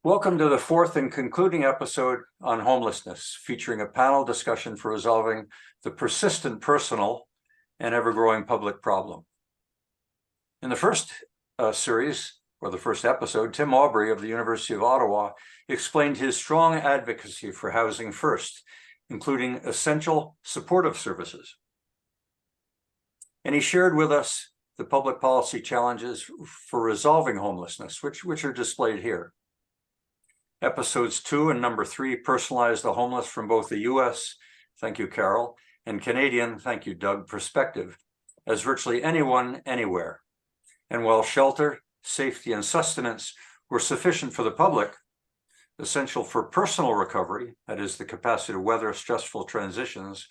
Welcome to the fourth and concluding episode on homelessness, featuring a panel discussion for resolving the persistent personal and ever-growing public problem. In the first series, or the first episode, Tim Aubrey of the University of Ottawa explained his strong advocacy for housing first, including essential supportive services. And he shared with us the public policy challenges for resolving homelessness, which are displayed here. Episodes 2 and number 3 personalize the homeless from both the US, thank you, Carol, and Canadian, thank you, Doug, perspective, as virtually anyone, anywhere. And while shelter, safety, and sustenance were sufficient for the public, essential for personal recovery, that is the capacity to weather stressful transitions,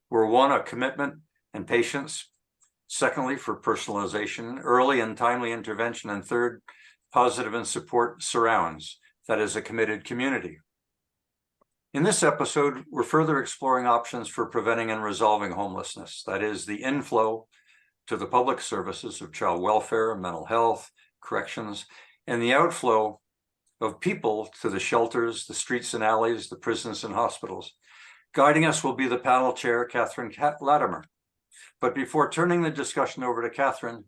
were one, a commitment and patience, secondly, for personalization, early and timely intervention, and third, positive and support surrounds, that is a committed community. In this episode, we're further exploring options for preventing and resolving homelessness, that is the inflow to the public services of child welfare, mental health, corrections, and the outflow of people to the shelters, the streets and alleys, the prisons and hospitals. Guiding us will be the panel chair, Catherine Latimer. But before turning the discussion over to Catherine,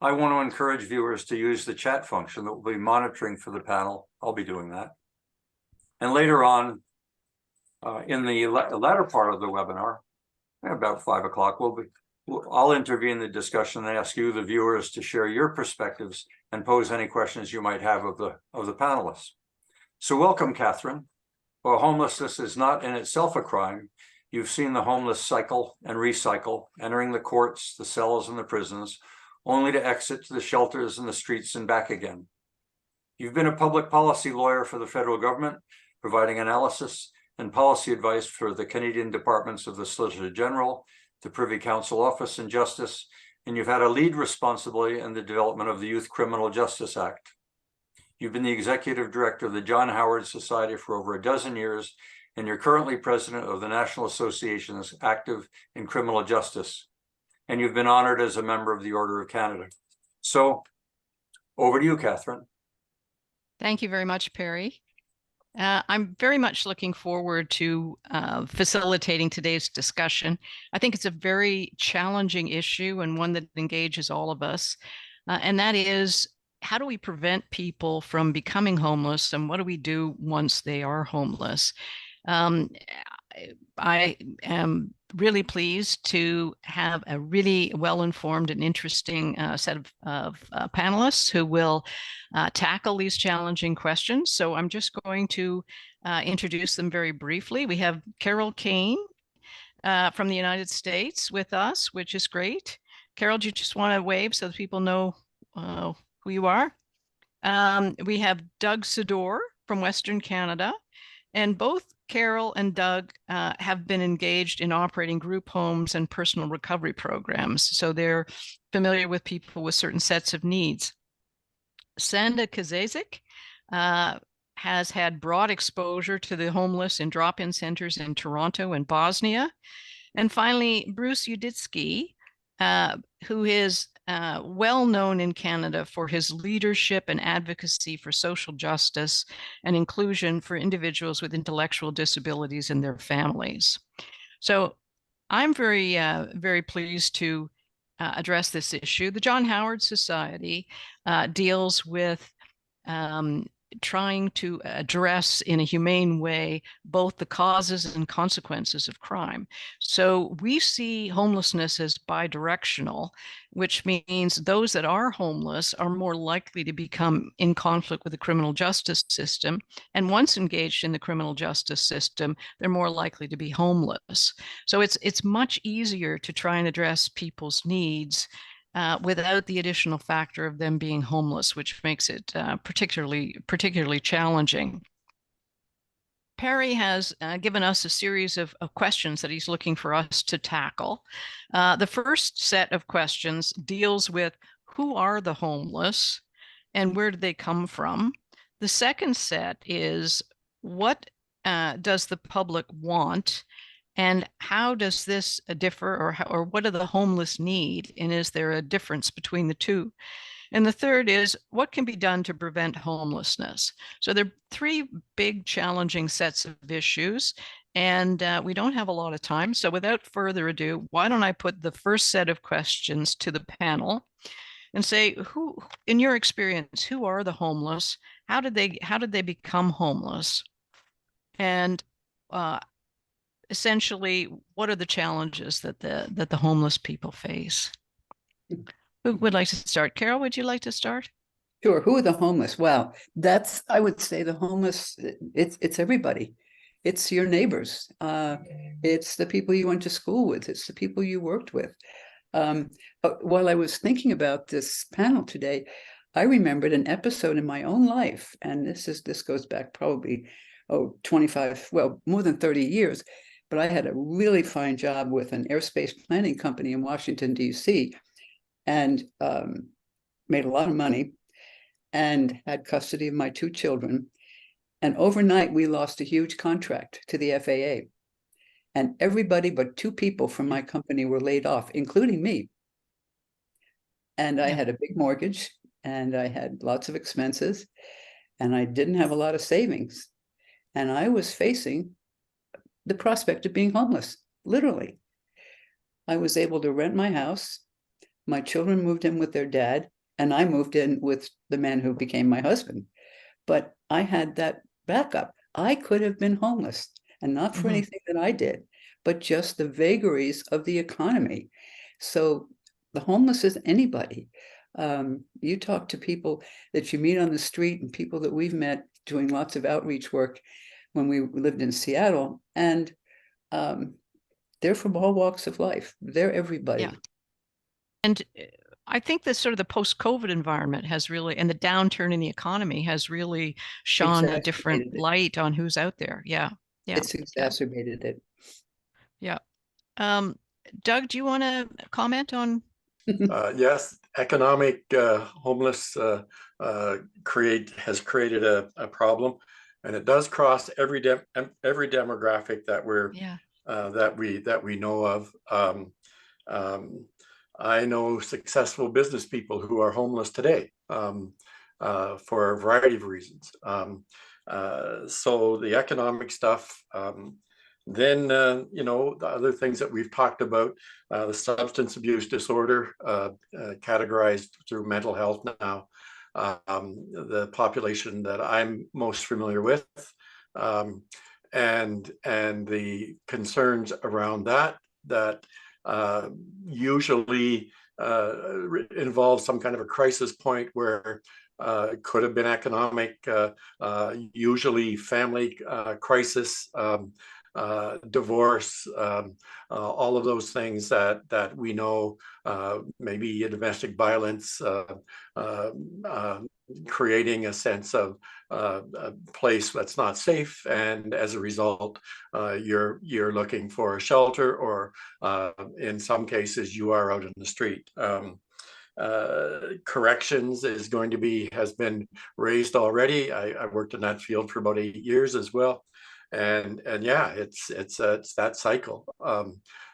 I want to encourage viewers to use the chat function that will be monitoring for the panel. I'll be doing that. And later on, in the latter part of the webinar, about 5 o'clock, I'll intervene in the discussion and ask you, the viewers, to share your perspectives and pose any questions you might have of the panelists. So welcome, Catherine. While homelessness is not in itself a crime, you've seen the homeless cycle and recycle, entering the courts, the cells, and the prisons, only to exit to the shelters and the streets and back again. You've been a public policy lawyer for the federal government, providing analysis and policy advice for the Canadian departments of the Solicitor General, the Privy Council Office and Justice, and you've had a lead responsibility in the development of the Youth Criminal Justice Act. You've been the executive director of the John Howard Society for over a dozen years, and you're currently president of the National Associations Active in Criminal Justice. And you've been honored as a member of the Order of Canada. So over to you, Catherine. Thank you very much, Perry. I'm very much looking forward to facilitating today's discussion. I think it's a very challenging issue and one that engages all of us. And that is, how do we prevent people from becoming homeless, and what do we do once they are homeless? I am really pleased to have a really well-informed and interesting set of panelists who will tackle these challenging questions. So I'm just going to introduce them very briefly. We have Carol Kane from the United States with us, which is great. Carol, do you just want to wave so that people know who you are? We have Doug Sedore from Western Canada, and both Carol and Doug have been engaged in operating group homes and personal recovery programs, so they're familiar with people with certain sets of needs. Sanda Kazazic has had broad exposure to the homeless in drop-in centers in Toronto and Bosnia. And finally, Bruce Uditsky, who is well known in Canada for his leadership and advocacy for social justice and inclusion for individuals with intellectual disabilities and their families. So I'm very pleased to address this issue. The John Howard Society deals with trying to address in a humane way both the causes and consequences of crime. So we see homelessness as bidirectional, which means those that are homeless are more likely to become in conflict with the criminal justice system. And once engaged in the criminal justice system, they're more likely to be homeless. So it's much easier to try and address people's needs without the additional factor of them being homeless, which makes it particularly challenging. Perry has given us a series of questions that he's looking for us to tackle. The first set of questions deals with who are the homeless and where do they come from? The second set is what does the public want? And how does this differ, or what do the homeless need? And is there a difference between the two? And the third is, what can be done to prevent homelessness? So there are three big challenging sets of issues, and we don't have a lot of time. So without further ado, why don't I put the first set of questions to the panel and say, who, in your experience, who are the homeless? How did they become homeless? And essentially, what are the challenges that the homeless people face? Who would like to start? Carol, would you like to start? Sure. Who are the homeless? Well, I would say the homeless, it's everybody. It's your neighbors. It's the people you went to school with. It's the people you worked with. While I was thinking about this panel today, I remembered an episode in my own life, and this goes back probably 25, well, more than 30 years. But I had a really fine job with an airspace planning company in Washington, D.C., and made a lot of money and had custody of my two children. And overnight, we lost a huge contract to the FAA. And everybody but two people from my company were laid off, including me. And I had a big mortgage, and I had lots of expenses, and I didn't have a lot of savings. And I was facing the prospect of being homeless, literally. I was able to rent my house. My children moved in with their dad, and I moved in with the man who became my husband. But I had that backup. I could have been homeless, and not for anything that I did, but just the vagaries of the economy. So the homeless is anybody. You talk to people that you meet on the street and people that we've met doing lots of outreach work when we lived in Seattle, and they're from all walks of life. They're everybody. Yeah. And I think that sort of the post-COVID environment has really, and the downturn in the economy has really shone a different light on who's out there. Yeah. Yeah. It's exacerbated it. Yeah. Doug, do you want to comment on? Yes, economic homeless has created a problem, and it does cross every demographic that we know of. I know successful business people who are homeless today for a variety of reasons. So the economic stuff. Then, the other things that we've talked about, the substance abuse disorder, categorized through mental health now, the population that I'm most familiar with, and the concerns around that usually involve some kind of a crisis point where it could have been economic, usually family crisis, divorce, all of those things that we know, maybe domestic violence, creating a sense of a place that's not safe, and as a result, you're looking for a shelter, or in some cases you are out in the street. Corrections has been raised already. I worked in that field for about 8 years as well. And yeah, it's that cycle.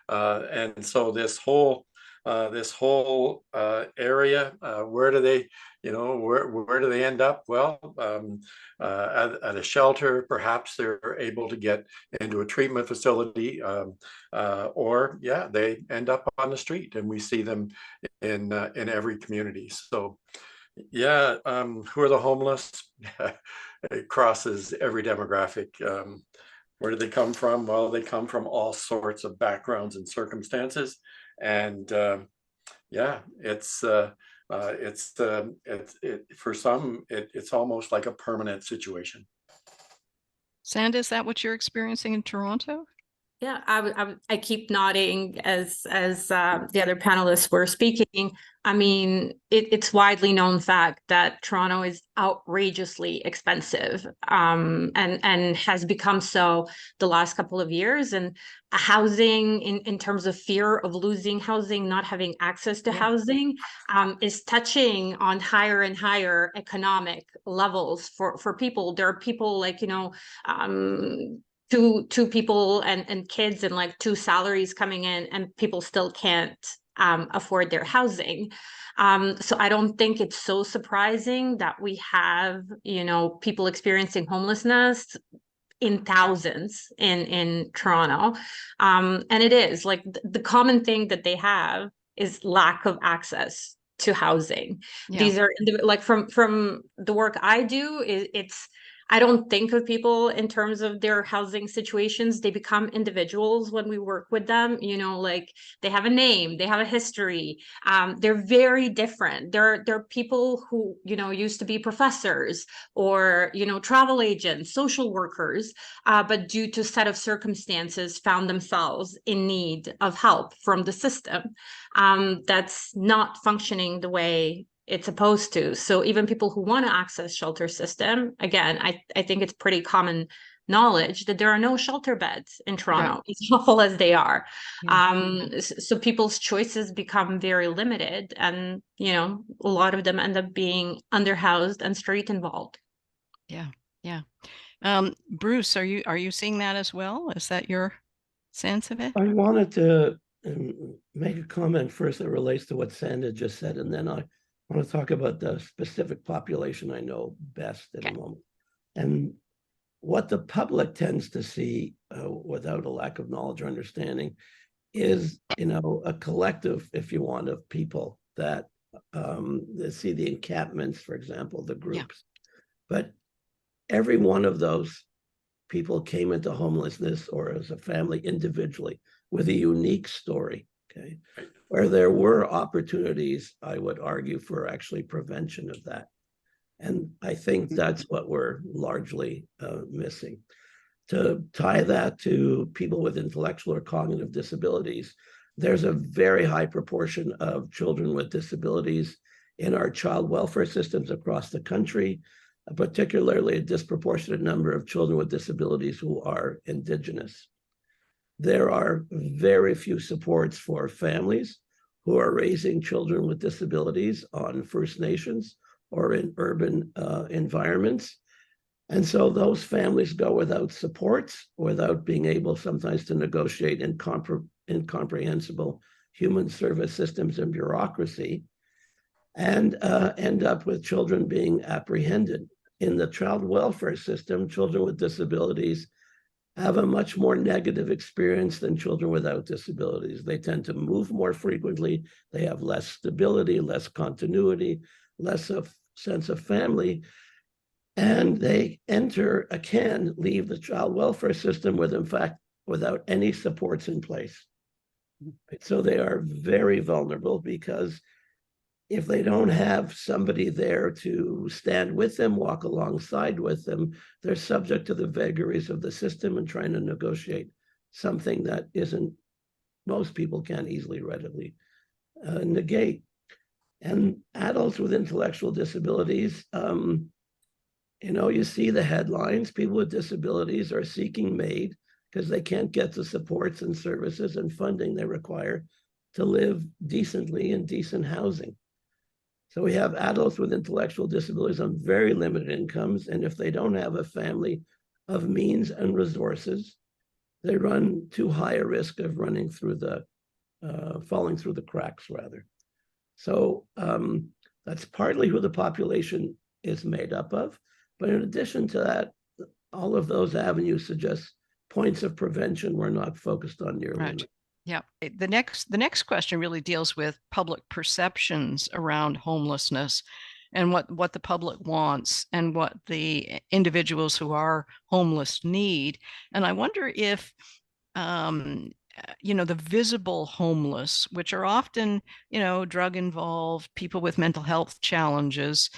And so this whole area, where do they end up? Well, at a shelter, perhaps they're able to get into a treatment facility, or they end up on the street, and we see them in every community. So yeah, who are the homeless? It crosses every demographic. Where do they come from? Well, they come from all sorts of backgrounds and circumstances, and for some, it's almost like a permanent situation. Sanda, is that what you're experiencing in Toronto? Yeah, I keep nodding as the other panelists were speaking. I mean, it's widely known fact that Toronto is outrageously expensive, and has become so the last couple of years. And housing, in terms of fear of losing housing, not having access to housing, is touching on higher and higher economic levels for people. There are people like, two people and kids and like two salaries coming in, and people still can't afford their housing. So I don't think it's so surprising that we have, people experiencing homelessness in thousands in Toronto. And it is like the common thing that they have is lack of access to housing. Yeah. These are like from the work I do, I don't think of people in terms of their housing situations. They become individuals when we work with them, like they have a name, they have a history. They're very different. They're people who, used to be professors or, travel agents, social workers, but due to a set of circumstances found themselves in need of help from the system that's not functioning the way it's supposed to. So even people who want to access shelter system, again, I think it's pretty common knowledge that there are no shelter beds in Toronto, as awful as they are. So people's choices become very limited, and a lot of them end up being underhoused and street involved. Yeah. Bruce, are you seeing that as well? Is that your sense of it? I wanted to make a comment first that relates to what Sanda just said, and then I want to talk about the specific population I know best in a moment. And what the public tends to see without a lack of knowledge or understanding is, a collective, if you want, of people that see the encampments, for example, the groups. But every one of those people came into homelessness or as a family individually with a unique story, okay? Where there were opportunities, I would argue, for actually prevention of that. And I think that's what we're largely missing. To tie that to people with intellectual or cognitive disabilities, there's a very high proportion of children with disabilities in our child welfare systems across the country, particularly a disproportionate number of children with disabilities who are Indigenous. There are very few supports for families who are raising children with disabilities on First Nations or in urban environments. And so those families go without supports, without being able sometimes to negotiate incomprehensible human service systems and bureaucracy, and end up with children being apprehended. In the child welfare system, children with disabilities have a much more negative experience than children without disabilities. They tend to move more frequently. They have less stability, less continuity, less of sense of family. And they can leave the child welfare system without any supports in place. So they are very vulnerable because if they don't have somebody there to stand with them, walk alongside with them, they're subject to the vagaries of the system and trying to negotiate something that most people can't readily negate. And adults with intellectual disabilities, you see the headlines, people with disabilities are seeking MAID because they can't get the supports and services and funding they require to live decently in decent housing. So we have adults with intellectual disabilities on very limited incomes, and if they don't have a family of means and resources, they run too high a risk of falling through the cracks, rather. So that's partly who the population is made up of. But in addition to that, all of those avenues suggest points of prevention were not focused on nearly enough. Yeah. The next question really deals with public perceptions around homelessness and what the public wants and what the individuals who are homeless need. And I wonder if, the visible homeless, which are often, drug involved, people with mental health challenges,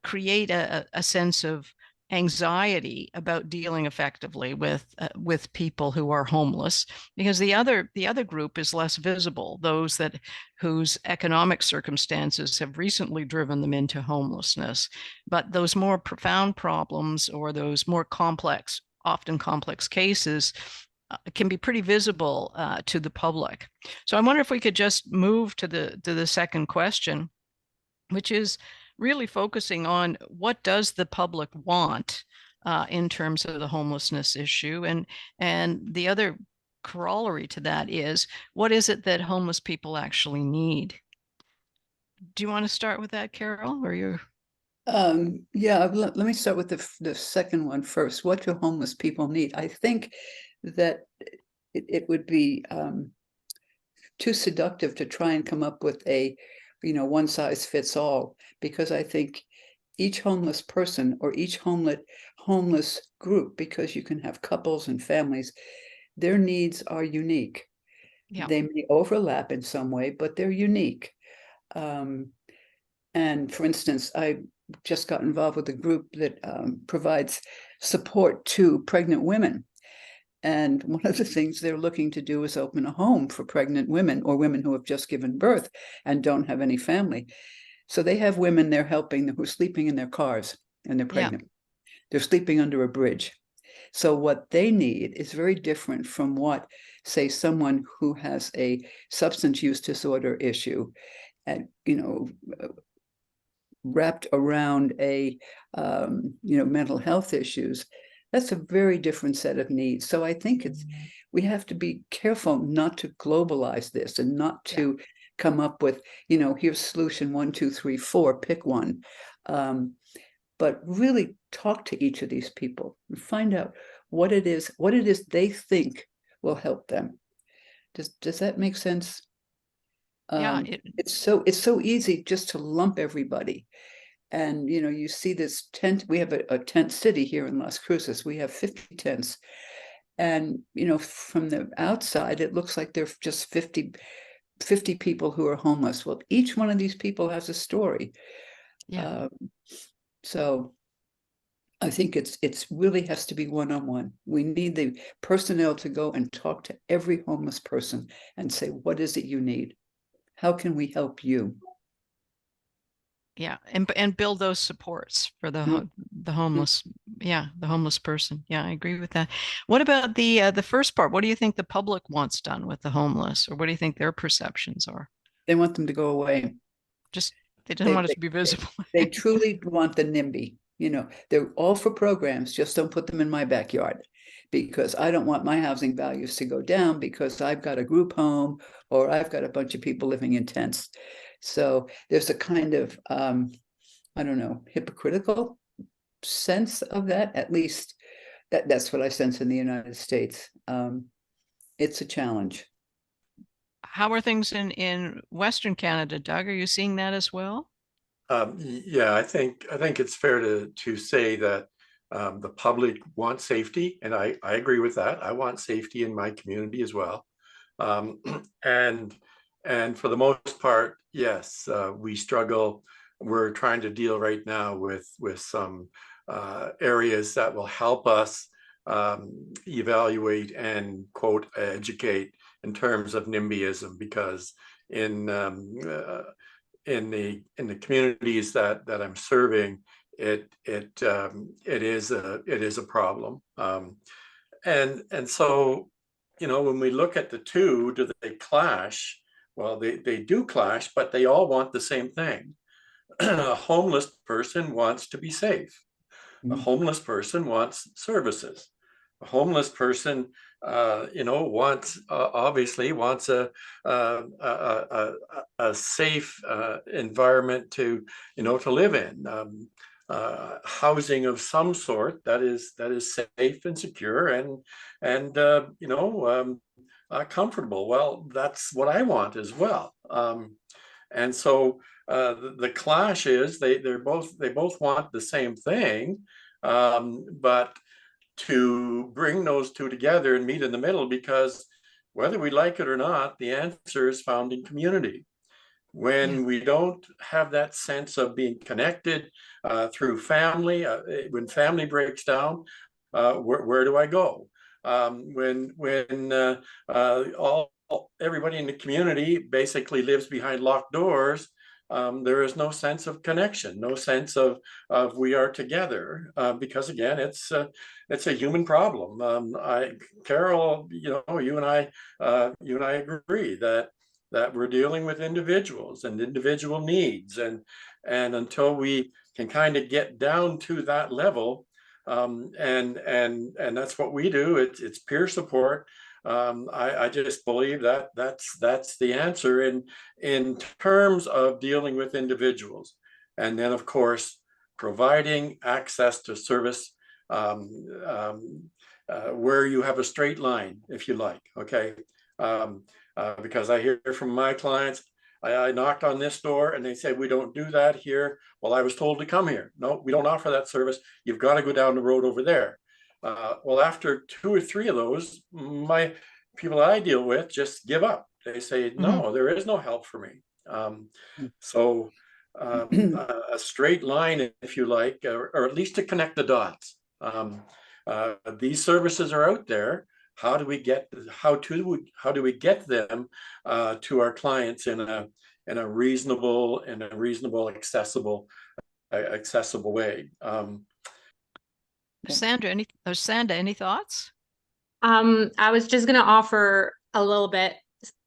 create a sense of anxiety about dealing effectively with people who are homeless, because the other group is less visible, those whose economic circumstances have recently driven them into homelessness. But those more profound problems or those more often complex cases can be pretty visible to the public. So I wonder if we could just move to the second question, which is really focusing on what does the public want in terms of the homelessness issue. And the other corollary to that is, what is it that homeless people actually need? Do you want to start with that, Carol, or you? Yeah, let me start with the second one first. What do homeless people need? I think that it would be too seductive to try and come up with a, one size fits all, because I think each homeless person or each homeless group, because you can have couples and families, their needs are unique. Yeah. They may overlap in some way, but they're unique. And for instance, I just got involved with a group that provides support to pregnant women. And one of the things they're looking to do is open a home for pregnant women or women who have just given birth and don't have any family. So they have women they're helping who are sleeping in their cars and they're pregnant. They're sleeping under a bridge. So what they need is very different from what, say, someone who has a substance use disorder issue and, wrapped around a, mental health issues. That's a very different set of needs. So I think we have to be careful not to globalize this and not to come up with, here's solution 1, 2, 3, 4, pick one. But really talk to each of these people and find out what it is they think will help them. Does that make sense? Yeah, it's so easy just to lump everybody. And, you see this tent, we have a tent city here in Las Cruces. We have 50 tents. And, from the outside, it looks like there are just 50 people who are homeless. Well, each one of these people has a story. Yeah. So I think it's really has to be one-on-one. We need the personnel to go and talk to every homeless person and say, what is it you need? How can we help you? Yeah, and build those supports for the homeless. Yeah, the homeless person. Yeah, I agree with that. What about the first part? What do you think the public wants done with the homeless, or what do you think their perceptions are? They want them to go away. Just they don't want it to be visible. They truly want the NIMBY. They're all for programs. Just don't put them in my backyard, because I don't want my housing values to go down because I've got a group home or I've got a bunch of people living in tents. So there's a kind of, I don't know, hypocritical sense of that. At least that's what I sense in the United States. It's a challenge. How are things in Western Canada, Doug? Are you seeing that as well? Yeah, I think it's fair to say that the public wants safety, and I agree with that. I want safety in my community as well. And for the most part, yes, we struggle. We're trying to deal right now with some areas that will help us evaluate and quote educate in terms of NIMBYism, because in the communities that I'm serving, it is a problem, and so when we look at the two, do they clash? Well, they do clash, but they all want the same thing. A homeless person wants to be safe. A homeless person wants services. A homeless person, wants obviously wants a safe environment to live in, housing of some sort that is safe and secure and comfortable. Well, that's what I want as well. And so the clash is they both want the same thing, but to bring those two together and meet in the middle, because whether we like it or not, the answer is found in community. When we don't have that sense of being connected through family, when family breaks down, where do I go? When everybody in the community basically lives behind locked doors, there is no sense of connection, no sense of we are together, because again, it's a human problem. Carol, you and I agree that we're dealing with individuals and individual needs, and until we can kind of get down to that level, and that's what we do. It's peer support. I just believe that that's the answer in terms of dealing with individuals. And then, of course, providing access to service where you have a straight line, if you like, okay? Because I hear from my clients, I knocked on this door and they said, we don't do that here. Well, I was told to come here. No, we don't offer that service. You've got to go down the road over there. Well, after 2 or 3 of those, my people I deal with just give up. They say, no, there is no help for me. So a straight line, if you like, or at least to connect the dots. These services are out there. How do we get get them to our clients in a reasonable accessible way? Sanda, any thoughts? I was just going to offer a little bit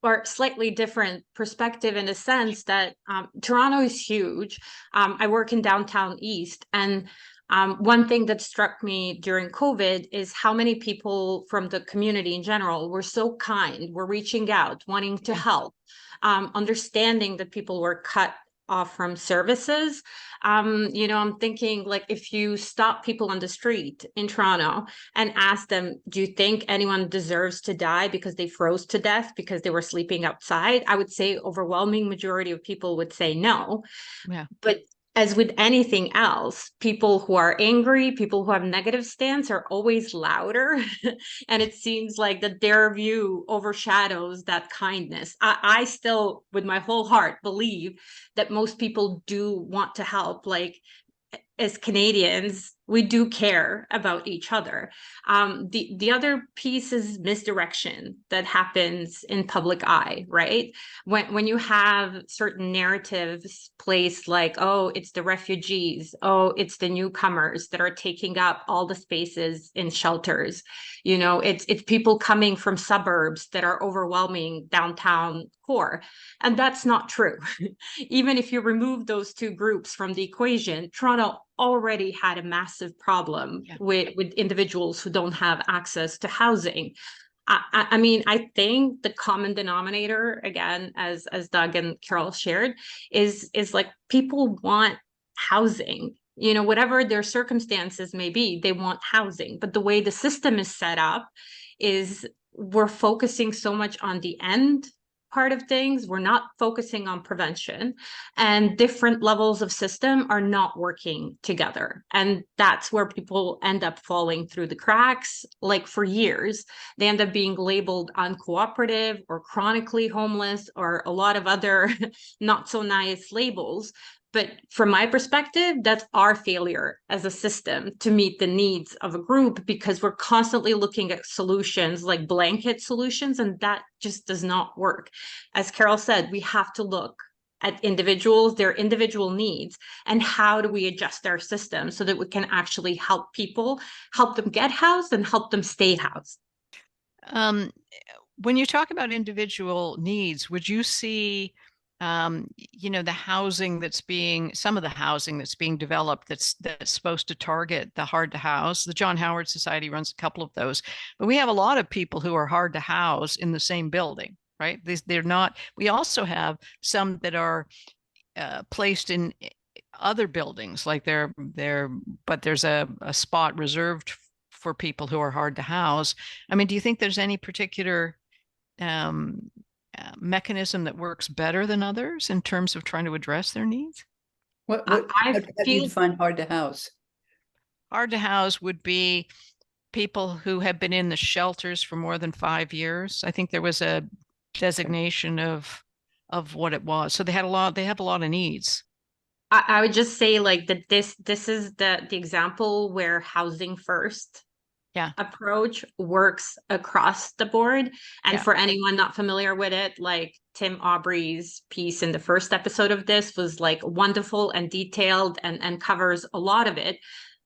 or slightly different perspective in the sense that Toronto is huge. I work in downtown East, and one thing that struck me during COVID is how many people from the community in general were so kind, were reaching out, wanting to help, understanding that people were cut off from services. I'm thinking, like, if you stop people on the street in Toronto and ask them, do you think anyone deserves to die because they froze to death because they were sleeping outside? I would say overwhelming majority of people would say no. Yeah. But as with anything else, people who are angry, people who have negative stance are always louder. And it seems like that their view overshadows that kindness. I still, with my whole heart, believe that most people do want to help. Like, as Canadians, we do care about each other. The other piece is misdirection that happens in public eye, right? When you have certain narratives placed like, oh, it's the refugees, oh, it's the newcomers that are taking up all the spaces in shelters. It's people coming from suburbs that are overwhelming downtown core. And that's not true. Even if you remove those two groups from the equation, Toronto already had a massive problem with individuals who don't have access to housing. I mean, I think the common denominator, again, as Doug and Carol shared, is like people want housing. Whatever their circumstances may be, they want housing. But the way the system is set up is we're focusing so much on the end part of things. We're not focusing on prevention, and different levels of system are not working together. And that's where people end up falling through the cracks. Like, for years, they end up being labeled uncooperative or chronically homeless or a lot of other not so nice labels. But from my perspective, that's our failure as a system to meet the needs of a group, because we're constantly looking at solutions like blanket solutions, and that just does not work. As Carol said, we have to look at individuals, their individual needs, and how do we adjust our system so that we can actually help people, help them get housed and help them stay housed. When you talk about individual needs, would you see the housing some of the housing that's being developed that's supposed to target the hard to house? The John Howard Society runs a couple of those, but we have a lot of people who are hard to house in the same building, right? They're not. We also have some that are placed in other buildings, like but there's a spot reserved for people who are hard to house. I mean, do you think there's any particular mechanism that works better than others in terms of trying to address their needs? How do you define hard to house? Hard to house would be people who have been in the shelters for more than 5 years. I think there was a designation of what it was. So they have a lot of needs. I would just say, like, that this is the example where housing first approach works across the board. And for anyone not familiar with it, like, Tim Aubrey's piece in the first episode of this was like wonderful and detailed and covers a lot of it.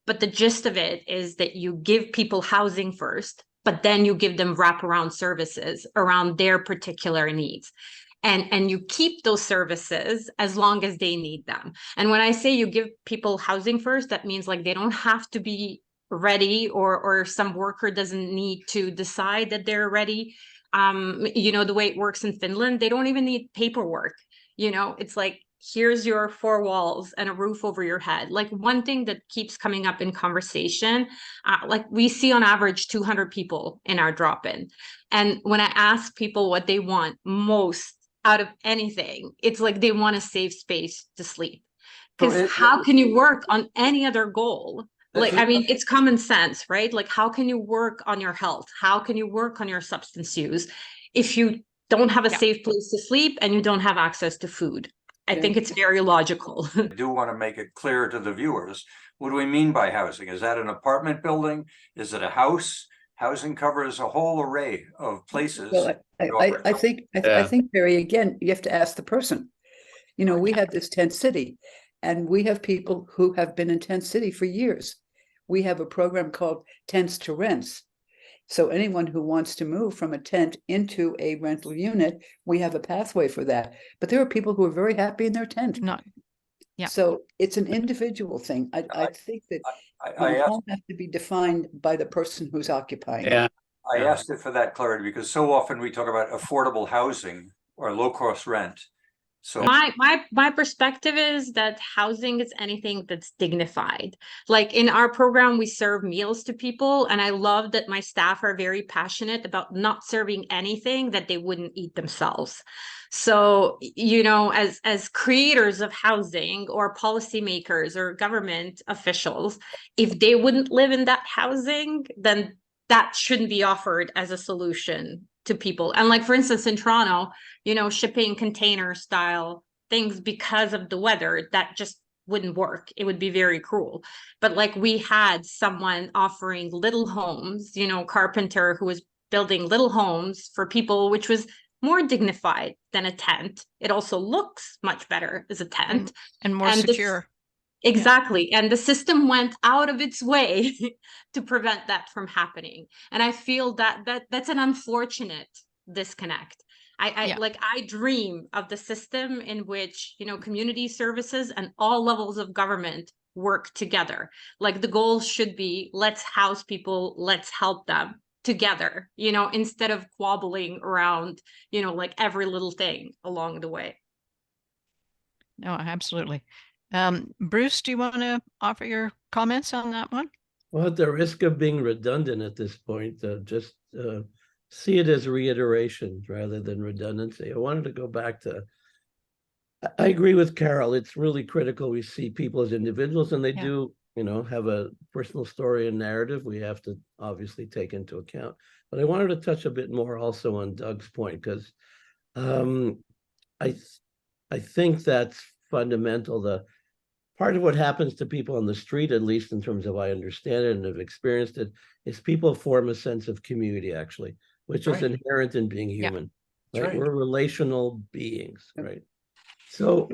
But the gist of it is that you give people housing first, but then you give them wraparound services around their particular needs. And you keep those services as long as they need them. And when I say you give people housing first, that means, like, they don't have to be ready, or some worker doesn't need to decide that they're ready. You know, the way it works in Finland, they don't even need paperwork. You know, it's like, here's your 4 walls and a roof over your head. Like, one thing that keeps coming up in conversation, like we see on average 200 people in our drop-in. And when I ask people what they want most out of anything, it's like they want a safe space to sleep. Because how can you work on any other goal? Like, I mean, it's common sense, right? Like, how can you work on your health? How can you work on your substance use if you don't have a safe place to sleep and you don't have access to food? I think it's very logical. I do want to make it clear to the viewers, what do we mean by housing? Is that an apartment building? Is it a house? Housing covers a whole array of places. Well, I think, Barry, again, you have to ask the person. You know, we have this tent city, and we have people who have been in tent city for years. We have a program called Tents to Rents. So anyone who wants to move from a tent into a rental unit, we have a pathway for that. But there are people who are very happy in their tent. So it's an individual thing. I think that home has to be defined by the person who's occupying it. I asked it for that clarity because so often we talk about affordable housing or low-cost rent. So my perspective is that housing is anything that's dignified. Like, in our program, we serve meals to people, and I love that my staff are very passionate about not serving anything that they wouldn't eat themselves. So, you know, as creators of housing, or policymakers or government officials, if they wouldn't live in that housing, then that shouldn't be offered as a solution to people. And like, for instance, in Toronto, you know, shipping container style things because of the weather, that just wouldn't work. It would be very cruel. But like, we had someone offering little homes, you know, carpenter who was building little homes for people, which was more dignified than a tent. It also looks much better as a tent and more secure. Exactly. And the system went out of its way to prevent that from happening. And I feel that that's an unfortunate disconnect. I dream of the system in which, you know, community services and all levels of government work together. Like, the goal should be, let's house people, let's help them together, you know, instead of squabbling around, you know, like every little thing along the way. No, absolutely. Bruce, do you want to offer your comments on that one? Well, at the risk of being redundant at this point, just see it as reiteration rather than redundancy. I wanted to go back to, I agree with Carol. It's really critical we see people as individuals, and they do, you know, have a personal story and narrative we have to obviously take into account. But I wanted to touch a bit more also on Doug's point, because I think that's fundamental. The part of what happens to people on the street, at least in terms of I understand it and have experienced it, is people form a sense of community, actually, which is inherent in being human. Right? We're relational beings, right? So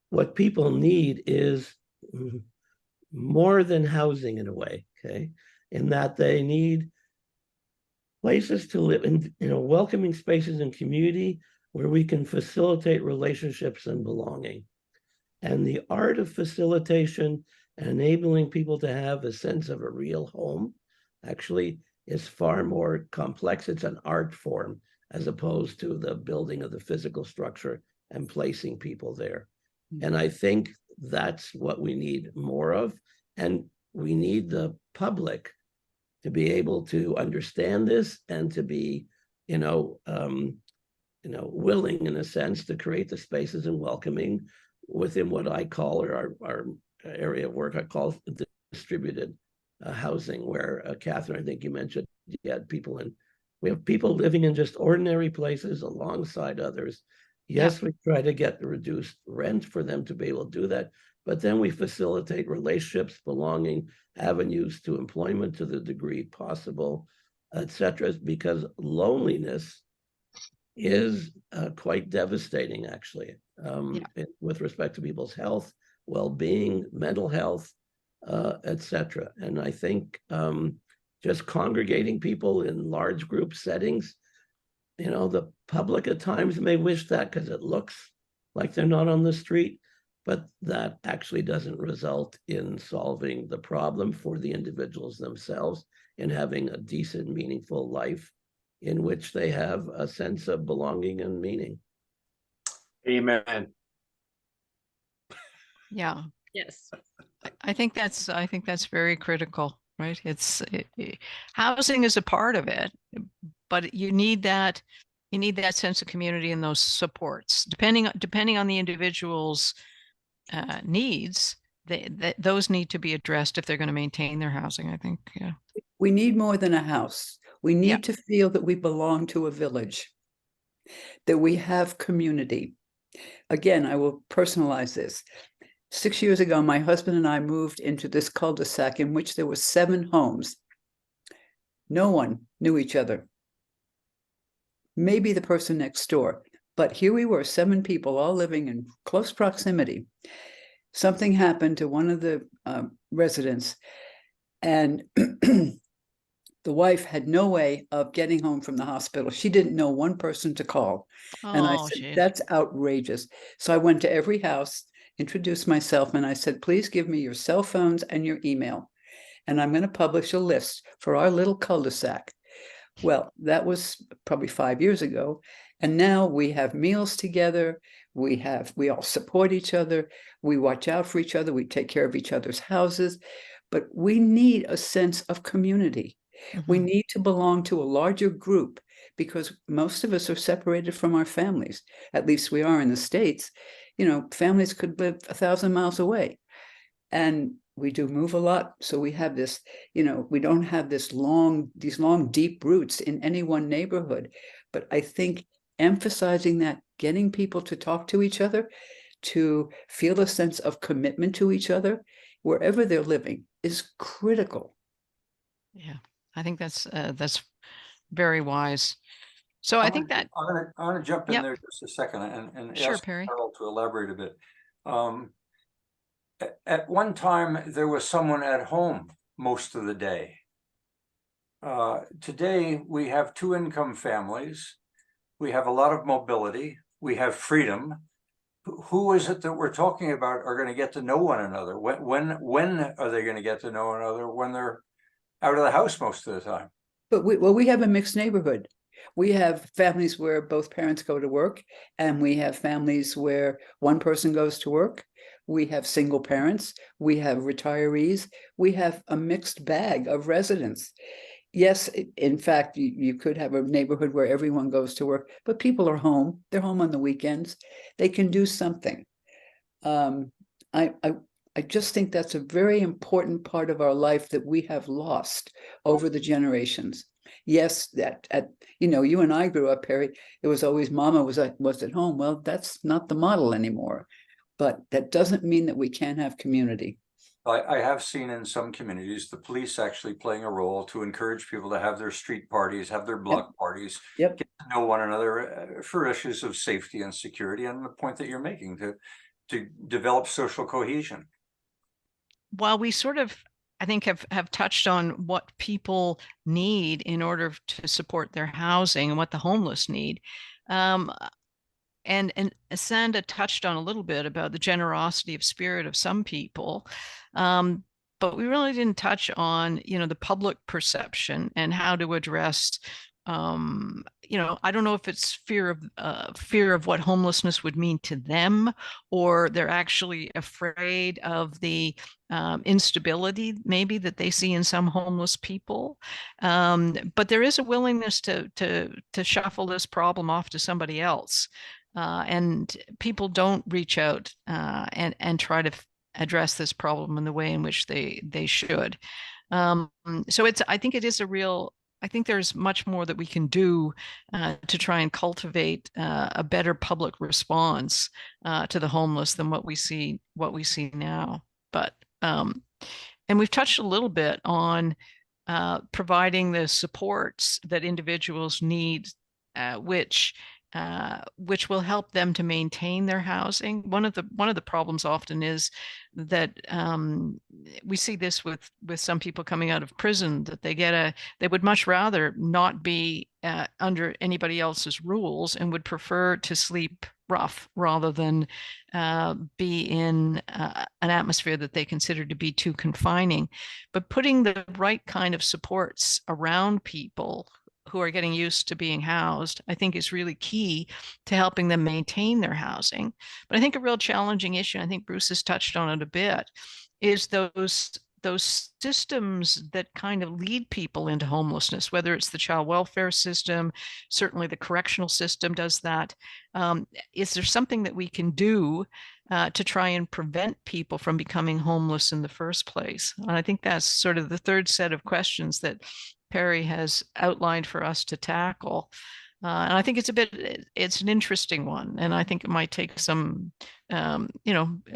what people need is more than housing, in a way, okay? In that they need places to live in, you know, welcoming spaces and community where we can facilitate relationships and belonging. And the art of facilitation and enabling people to have a sense of a real home actually is far more complex. It's an art form as opposed to the building of the physical structure and placing people there. And I think that's what we need more of. And we need the public to be able to understand this and to be, willing, in a sense, to create the spaces and welcoming within what I call, or our area of work, I call distributed housing, where Catherine, I think you mentioned, you had people we have people living in just ordinary places alongside others. Yes, we try to get the reduced rent for them to be able to do that, but then we facilitate relationships, belonging, avenues to employment to the degree possible, etc. Because loneliness is quite devastating, actually, with respect to people's health, well-being, mental health, etc. And I think just congregating people in large group settings, the public at times may wish that because it looks like they're not on the street, but that actually doesn't result in solving the problem for the individuals themselves in having a decent, meaningful life in which they have a sense of belonging and meaning. Amen. Yeah, Yes. I think that's very critical, right? Housing is a part of it, but you need that sense of community and those supports. Depending on the individual's needs, those need to be addressed if they're going to maintain their housing, I think. Yeah. We need more than a house. We need Yeah. to feel that we belong to a village, that we have community. Again, I will personalize this. 6 years ago, my husband and I moved into this cul-de-sac in which there were 7 homes. No one knew each other. Maybe the person next door, but here we were, 7 people all living in close proximity. Something happened to one of the residents, and the wife had no way of getting home from the hospital. She didn't know one person to call. And I said, Shit. that's outrageous. So I went to every house, introduced myself, and I said, please give me your cell phones and your email. And I'm going to publish a list for our little cul-de-sac. Well, that was probably 5 years ago. And now we have meals together. We all support each other. We watch out for each other. We take care of each other's houses. But we need a sense of community. We need to belong to a larger group because most of us are separated from our families. At least we are in the States. You know, families could live 1,000 miles away. And we do move a lot. So we have this, you know, we don't have these long, deep roots in any one neighborhood. But I think emphasizing that, getting people to talk to each other, to feel a sense of commitment to each other, wherever they're living, is critical. Yeah, I think that's very wise. So I think that I'm gonna jump in Yep. there just a second and Sure, ask Perry. Carol to elaborate a bit. At one time, there was someone at home most of the day. Today, we have 2-income families. We have a lot of mobility. We have freedom. Who is it that we're talking about are going to get to know one another? When are they going to get to know one another? When they're out of the house most of the time. But we have a mixed neighborhood. We have families where both parents go to work, and we have families where one person goes to work. We have single parents. We have retirees. We have a mixed bag of residents. Yes, in fact, you could have a neighborhood where everyone goes to work, but people are home. They're home on the weekends. They can do something. I just think that's a very important part of our life that we have lost over the generations. Yes, you and I grew up, Perry. It was always mama was at home. Well, that's not the model anymore. But that doesn't mean that we can't have community. I have seen in some communities the police actually playing a role to encourage people to have their street parties, have their block parties, Yep. get to know one another for issues of safety and security, and the point that you're making to develop social cohesion. While we sort of, I think, have touched on what people need in order to support their housing and what the homeless need. And Sanda touched on a little bit about the generosity of spirit of some people. But we really didn't touch on, the public perception and how to address, I don't know if it's fear of what homelessness would mean to them, or they're actually afraid of the instability maybe that they see in some homeless people. But there is a willingness to shuffle this problem off to somebody else. And people don't reach out and try to address this problem in the way in which they should. So I think it is I think there's much more that we can do to try and cultivate a better public response to the homeless than what we see now. But and we've touched a little bit on providing the supports that individuals need, which will help them to maintain their housing. One of the problems often is that we see this with some people coming out of prison, that they would much rather not be under anybody else's rules and would prefer to sleep rough rather than be in an atmosphere that they consider to be too confining. But putting the right kind of supports around people who are getting used to being housed, I think is really key to helping them maintain their housing. But I think a real challenging issue, I think Bruce has touched on it a bit, is those systems that kind of lead people into homelessness, whether it's the child welfare system, certainly the correctional system does that. Is there something that we can do to try and prevent people from becoming homeless in the first place? And I think that's sort of the third set of questions that Perry has outlined for us to tackle. And I think it's an interesting one. And I think it might take some,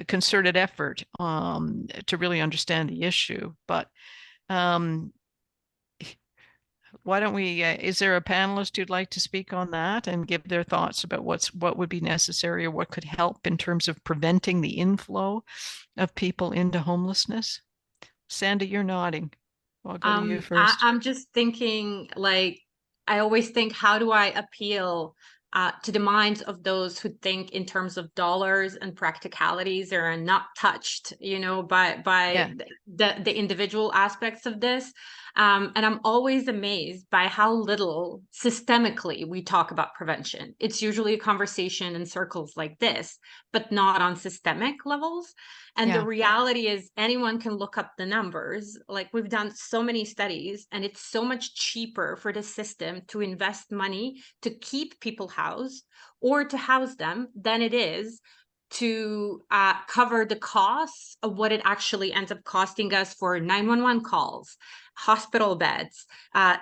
concerted effort to really understand the issue. But why don't we, is there a panelist who'd like to speak on that and give their thoughts about what would be necessary or what could help in terms of preventing the inflow of people into homelessness? Sanda, you're nodding. I'll go to you first. I'm just thinking, like, I always think, how do I appeal to the minds of those who think in terms of dollars and practicalities, or are not touched, by the individual aspects of this. And I'm always amazed by how little systemically we talk about prevention. It's usually a conversation in circles like this, but not on systemic levels. And the reality is anyone can look up the numbers. Like, we've done so many studies, and it's so much cheaper for the system to invest money to keep people housed or to house them than it is to cover the costs of what it actually ends up costing us for 911 calls, hospital beds,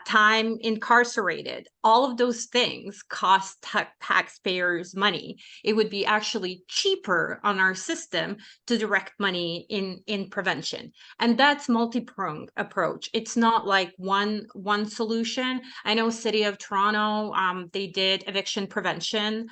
time incarcerated. All of those things cost taxpayers money. It would be actually cheaper on our system to direct money in prevention. And that's multi-pronged approach. It's not like one solution. I know City of Toronto, they did eviction prevention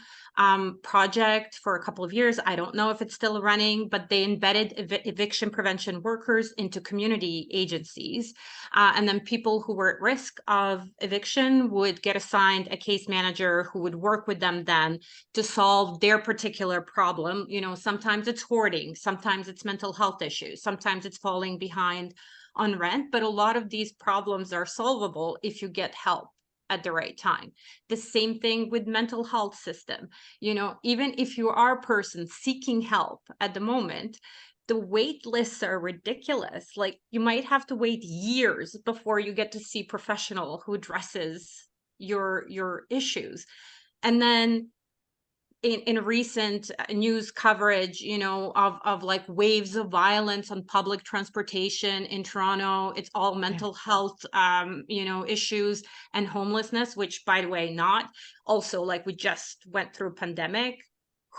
project for a couple of years. I don't know if it's still running, but they embedded eviction prevention workers into community agencies. And then people who were at risk of eviction would get assigned a case manager who would work with them then to solve their particular problem. Sometimes it's hoarding, sometimes it's mental health issues, sometimes it's falling behind on rent, but a lot of these problems are solvable if you get help at the right time. The same thing with mental health system. Even if you are a person seeking help at the moment, the wait lists are ridiculous. Like, you might have to wait years before you get to see a professional who addresses your issues. And then in recent news coverage, of like waves of violence on public transportation in Toronto, it's all mental health, issues and homelessness, which, by the way, not also, like, we just went through a pandemic.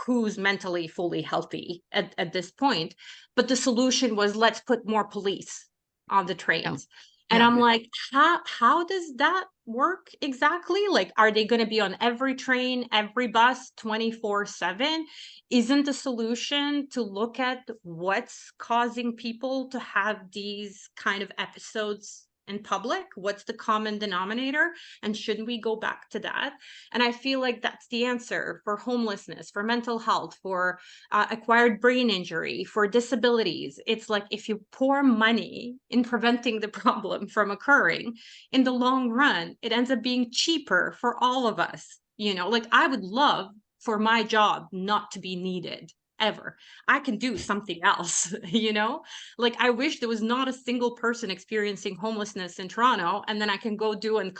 Who's mentally fully healthy at this point? But the solution was, let's put more police on the trains. And I'm like, how does that work exactly? Like, are they going to be on every train, every bus 24/7? Isn't the solution to look at what's causing people to have these kind of episodes in public? What's the common denominator? And shouldn't we go back to that? And I feel like that's the answer for homelessness, for mental health, for acquired brain injury, for disabilities. It's like, if you pour money in preventing the problem from occurring, in the long run, it ends up being cheaper for all of us. Like, I would love for my job not to be needed ever. I can do something else, like, I wish there was not a single person experiencing homelessness in Toronto, and then I can go do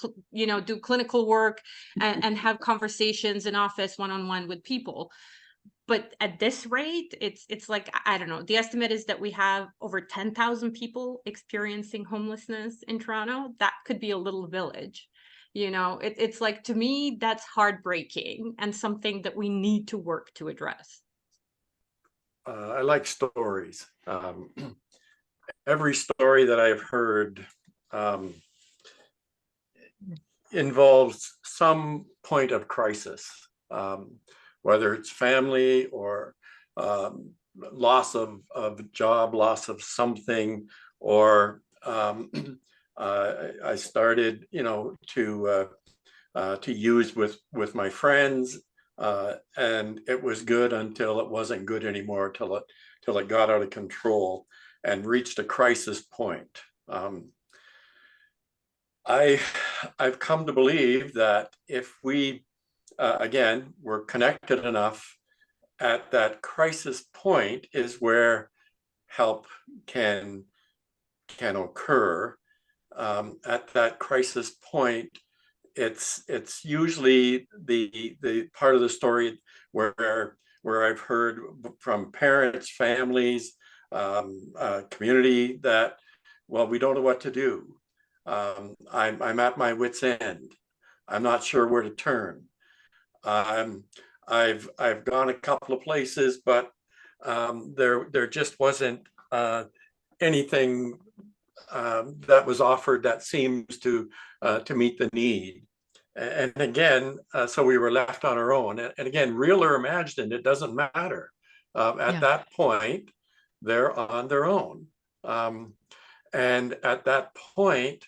clinical work and have conversations in office one-on-one with people. But at this rate, it's like, I don't know, the estimate is that we have over 10,000 people experiencing homelessness in Toronto. That could be a little village. It's like, to me, that's heartbreaking and something that we need to work to address. I like stories. Every story that I've heard involves some point of crisis, whether it's family or loss of job, loss of something, or I started, to use with my friends. And it was good until it wasn't good anymore, till it got out of control and reached a crisis point. I've come to believe that if we, again, we're connected enough, at that crisis point is where help can occur. At that crisis point, it's usually the part of the story where I've heard from parents, families, community that, well, we don't know what to do. I'm at my wit's end. I'm not sure where to turn. I've gone a couple of places, but there just wasn't anything that was offered that seems to meet the need. And again, so we were left on our own. And again, real or imagined, it doesn't matter. At that point, they're on their own. And at that point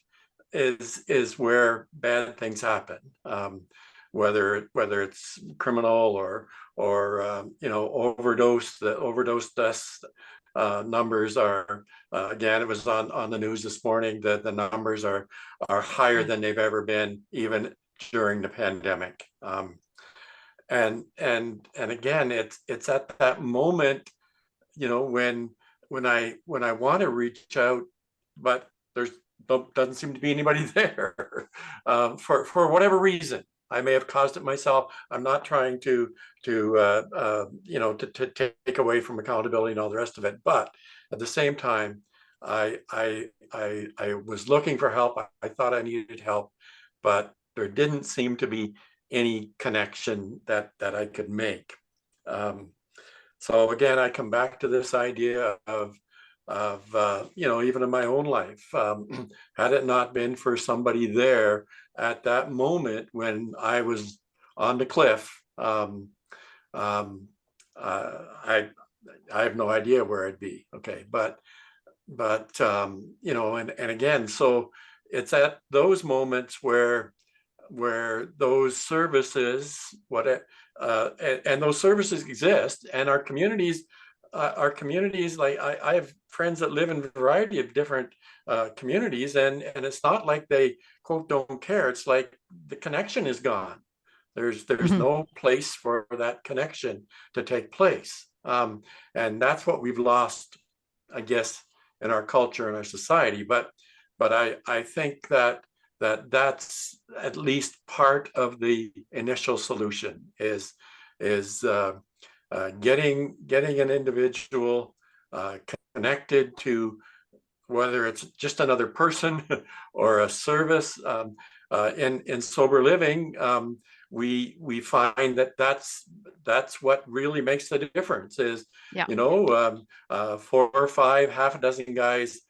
is where bad things happen. Whether it's criminal or overdose. The overdose deaths numbers are again, it was on the news this morning that the numbers are higher than they've ever been, even during the pandemic. And again, it's at that moment, when I want to reach out, but doesn't seem to be anybody there for whatever reason. I may have caused it myself. I'm not trying to take away from accountability and all the rest of it. But at the same time, I was looking for help. I thought I needed help, but there didn't seem to be any connection that I could make. So again, I come back to this idea of even in my own life, had it not been for somebody there at that moment when I was on the cliff, I have no idea where I'd be. Okay, but and again, so it's at those moments where those services, and those services exist, and our communities, like I have friends that live in a variety of different communities, and it's not like they quote don't care. It's like the connection is gone. There's no place for that connection to take place, and that's what we've lost, I guess, in our culture and our society. But I think that's at least part of the initial solution is getting an individual connected to, whether it's just another person or a service. In sober living, we find that's what really makes the difference is, 4 or 5, half a dozen guys,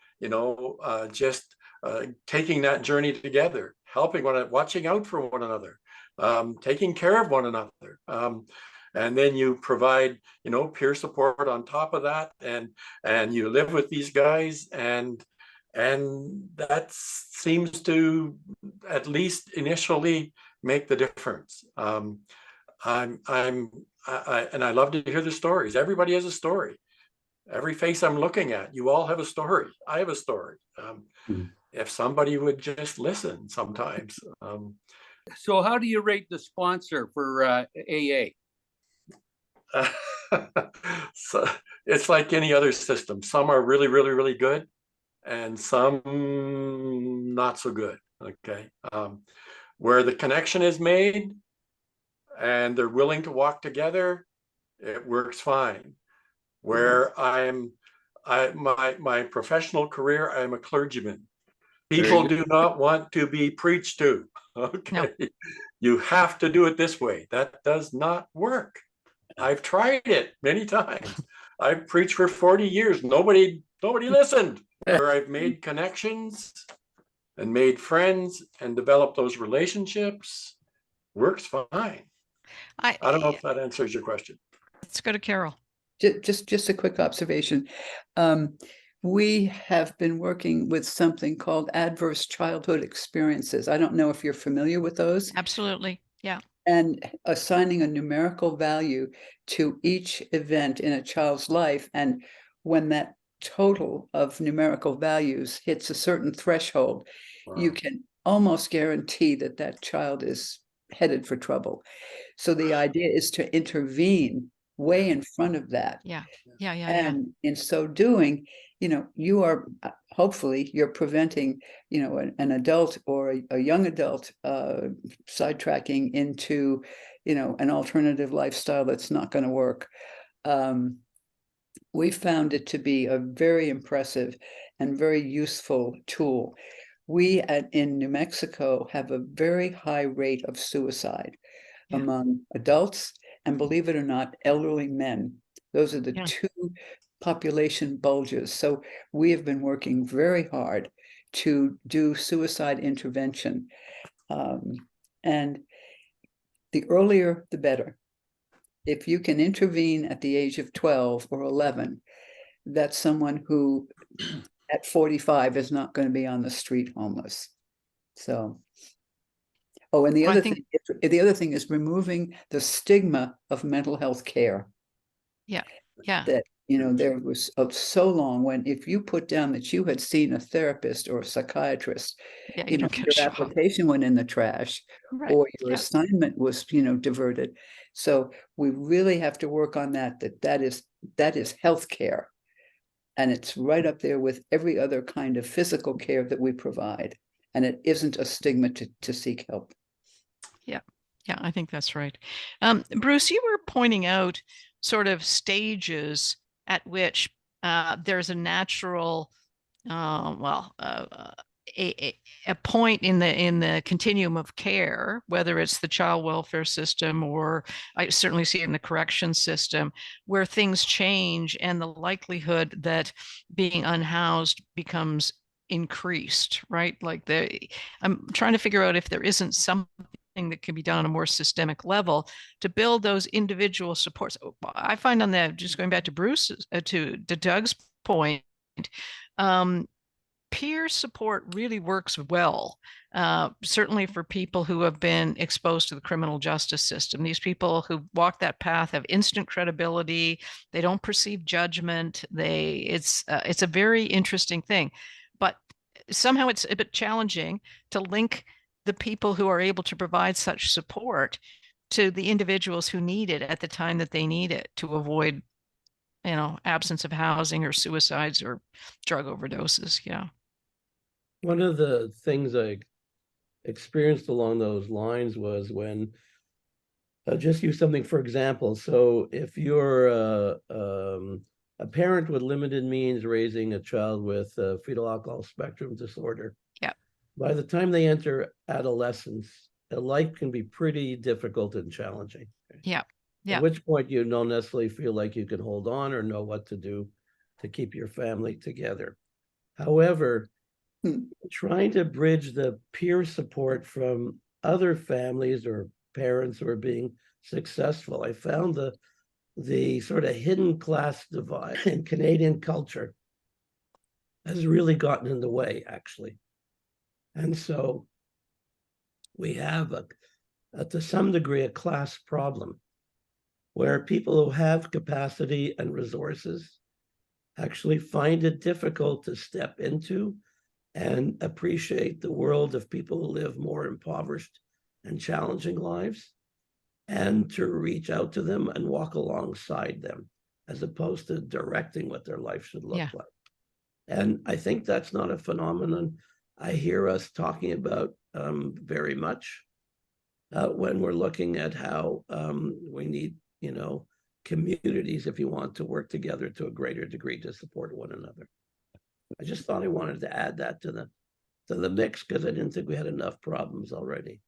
just taking that journey together, helping watching out for one another, taking care of one another. And then you provide, peer support on top of that, and you live with these guys, and that seems to, at least initially, make the difference. And I love to hear the stories. Everybody has a story. Every face I'm looking at, you all have a story. I have a story. If somebody would just listen sometimes. So how do you rate the sponsor for AA? So it's like any other system. Some are really, really, really good, and some not so good. Okay, where the connection is made and they're willing to walk together, it works fine. Where my professional career, I'm a clergyman. People do not want to be preached to. Okay, no. You have to do it this way. That does not work. I've tried it many times. I've preached for 40 years. Nobody listened. Where I've made connections and made friends and developed those relationships, works fine. I don't know if that answers your question. Let's go to Carol. Just a quick observation. We have been working with something called adverse childhood experiences. I don't know if you're familiar with those. Absolutely. Yeah. and assigning a numerical value to each event in a child's life. And when that total of numerical values hits a certain threshold, you Wow. can almost guarantee that that child is headed for trouble. So the idea is to intervene way in front of that. Yeah. Yeah. And in so doing, you are hopefully you're preventing, an adult or a young adult sidetracking into, an alternative lifestyle that's not going to work. We found it to be a very impressive and very useful tool. We in New Mexico have a very high rate of suicide among adults, and believe it or not, elderly men. Those are the two population bulges. So we have been working very hard to do suicide intervention. And the earlier, the better. If you can intervene at the age of 12 or 11, that's someone who at 45 is not going to be on the street homeless. So, and the other thing is removing the stigma of mental health care. Yeah. That, there was so long when if you put down that you had seen a therapist or a psychiatrist, your application went in the trash, or your assignment was, diverted. So we really have to work on that is healthcare. And it's right up there with every other kind of physical care that we provide. And it isn't a stigma to seek help. Yeah. Yeah, I think that's right. Bruce, you were pointing out sort of stages at which there's a natural, a point in the continuum of care, whether it's the child welfare system or I certainly see it in the correction system, where things change and the likelihood that being unhoused becomes increased, right? Like I'm trying to figure out if there isn't something that can be done on a more systemic level to build those individual supports. I find on that, just going back to Bruce's, to Doug's point, peer support really works well, certainly for people who have been exposed to the criminal justice system. These people who walk that path have instant credibility. They don't perceive judgment. It's a very interesting thing, but somehow it's a bit challenging to link the people who are able to provide such support to the individuals who need it at the time that they need it to avoid, absence of housing or suicides or drug overdoses. Yeah. One of the things I experienced along those lines was when, just use something for example. So if you're a parent with limited means raising a child with fetal alcohol spectrum disorder, by the time they enter adolescence, life can be pretty difficult and challenging. Yeah. At which point you don't necessarily feel like you can hold on or know what to do to keep your family together. However, trying to bridge the peer support from other families or parents who are being successful, I found the sort of hidden class divide in Canadian culture has really gotten in the way, actually. And so we have, to some degree, a class problem where people who have capacity and resources actually find it difficult to step into and appreciate the world of people who live more impoverished and challenging lives, and to reach out to them and walk alongside them, as opposed to directing what their life should look like. And I think that's not a phenomenon I hear us talking about very much when we're looking at how we need, communities, if you want, to work together to a greater degree to support one another. I just thought I wanted to add that to the mix because I didn't think we had enough problems already.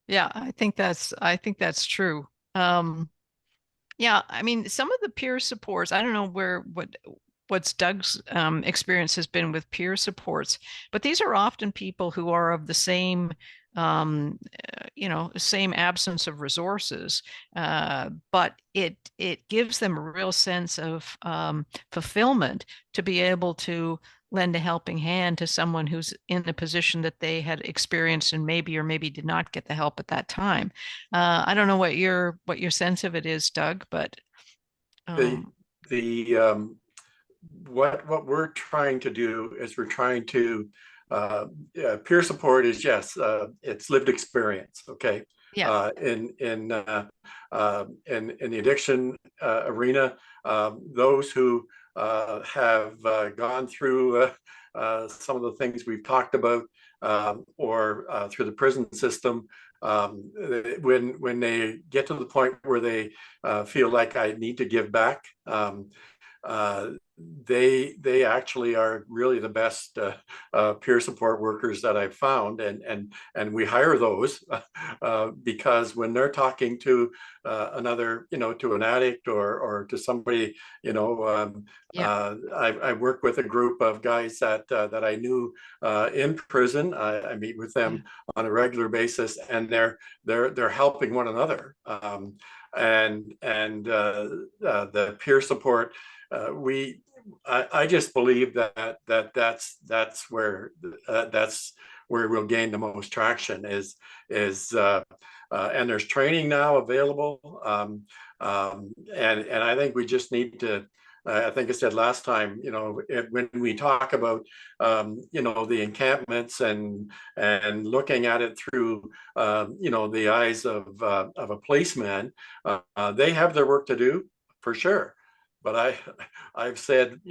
Yeah, I think that's true. Yeah, I mean, some of the peer supports, I don't know what's Doug's experience has been with peer supports, but these are often people who are of the same same absence of resources, but it gives them a real sense of fulfillment to be able to lend a helping hand to someone who's in a position that they had experienced and maybe or maybe did not get the help at that time. I don't know what your sense of it is, Doug, but what we're trying to do is we're trying to peer support is, yes, it's lived experience. Okay. Yeah. In the addiction arena, those who have gone through some of the things we've talked about, or through the prison system, when they get to the point where they feel like I need to give back, they actually are really the best peer support workers that I've found, and we hire those because when they're talking to another, to an addict or to somebody, I work with a group of guys that I knew in prison. I meet with them on a regular basis, and they're helping one another, and the peer support. I just believe that's where we'll gain the most traction is and there's training now available, and I think we just need to. I think I said last time, when we talk about, the encampments and looking at it through, the eyes of a policeman, they have their work to do for sure. But I've said,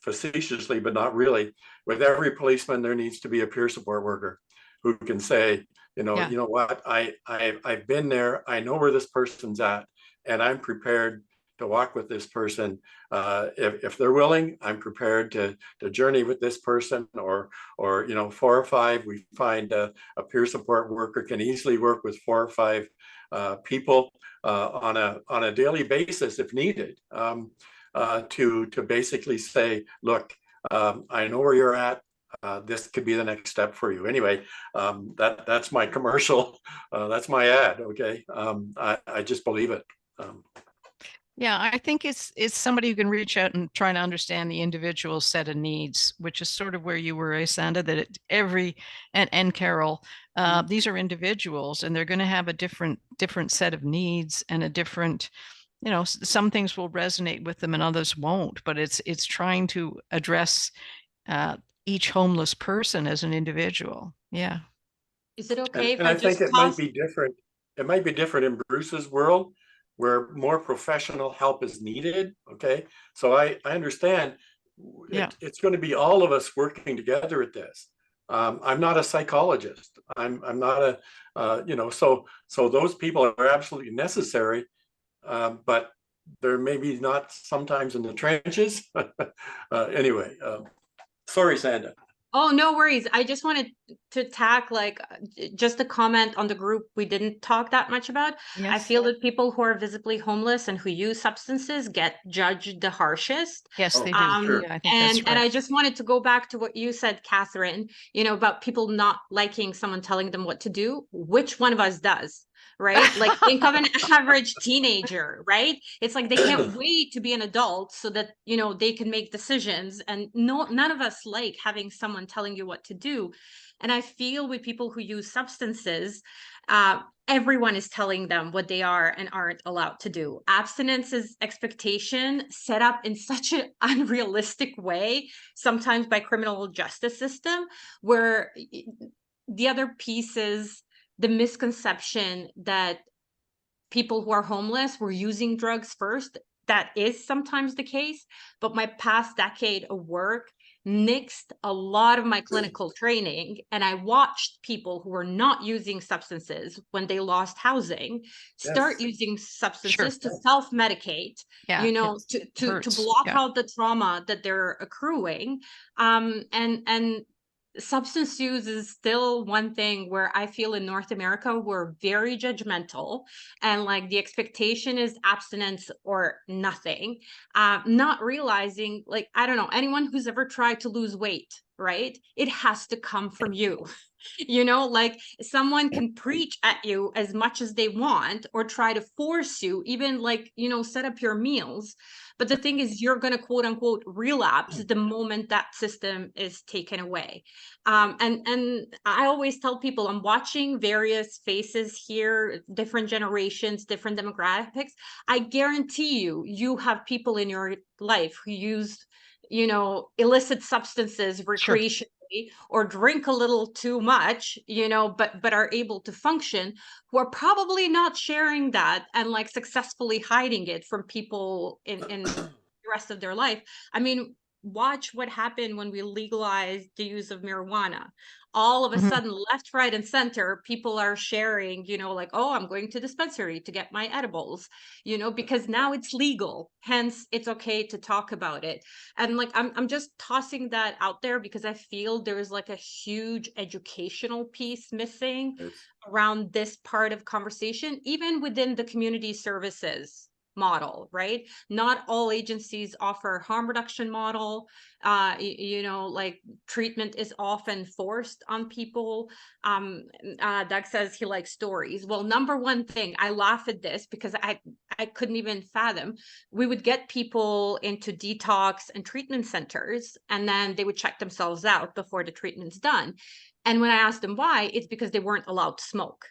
facetiously, but not really, with every policeman, there needs to be a peer support worker who can say, you know what, I've been there, I know where this person's at, and I'm prepared to walk with this person. If they're willing, I'm prepared to journey with this person, or 4 or 5. We find a peer support worker can easily work with 4 or 5 people on a daily basis if needed, to basically say, look, I know where you're at. This could be the next step for you. Anyway, that's my commercial. That's my ad. Okay, I just believe it. Yeah, I think it's somebody who can reach out and try to understand the individual set of needs, which is sort of where you were, Sanda, that and Carol, these are individuals, and they're going to have a different set of needs and a different, some things will resonate with them and others won't, but it's trying to address each homeless person as an individual. Yeah. Is it okay and I think it might be different. It might be different in Bruce's world, where more professional help is needed. Okay, so I understand. It's going to be all of us working together at this. I'm not a psychologist. I'm not a so those people are absolutely necessary, but they're maybe not sometimes in the trenches. Anyway, sorry, Sanda. Oh, no worries. I just wanted to tack just a comment on the group we didn't talk that much about. Yes. I feel that people who are visibly homeless and who use substances get judged the harshest. Yes, they do. Sure. Yeah, I think that's right. And I just wanted to go back to what you said, Catherine, about people not liking someone telling them what to do. Which one of us does? Right? Like, think of an average teenager, right? It's like they can't wait to be an adult so that, they can make decisions. And none of us like having someone telling you what to do. And I feel with people who use substances, everyone is telling them what they are and aren't allowed to do. Abstinence is expectation set up in such an unrealistic way, sometimes by criminal justice system, where the other piece is the misconception that people who are homeless were using drugs first. That is sometimes the case, but my past decade of work nixed a lot of my clinical training, and I watched people who were not using substances when they lost housing start using substances to self-medicate, to block out the trauma that they're accruing, and substance use is still one thing where I feel in North America, we're very judgmental, and the expectation is abstinence or nothing, not realizing, I don't know, anyone who's ever tried to lose weight, right? It has to come from you. Someone can preach at you as much as they want or try to force you, even set up your meals. But the thing is, you're going to quote unquote relapse the moment that system is taken away. And I always tell people, I'm watching various faces here, different generations, different demographics. I guarantee you have people in your life who use, illicit substances recreationally, or drink a little too much, but are able to function, who are probably not sharing that and like successfully hiding it from people in the rest of their life. I mean, watch what happened when we legalized the use of marijuana. All of a sudden, left, right, and center, people are sharing, like, oh, I'm going to dispensary to get my edibles, because now it's legal. Hence, it's okay to talk about it. And like, I'm just tossing that out there because I feel there's like a huge educational piece missing around this part of conversation, even within the community services model, right? Not all agencies offer harm reduction model. Like treatment is often forced on people. Doug says he likes stories. Well, number one thing, I laugh at this because I couldn't even fathom. We would get people into detox and treatment centers, and then they would check themselves out before the treatment's done. And when I asked them why, it's because they weren't allowed to smoke.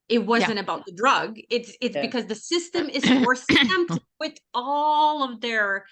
It wasn't about the drug. It's because the system is forcing them to quit all of their,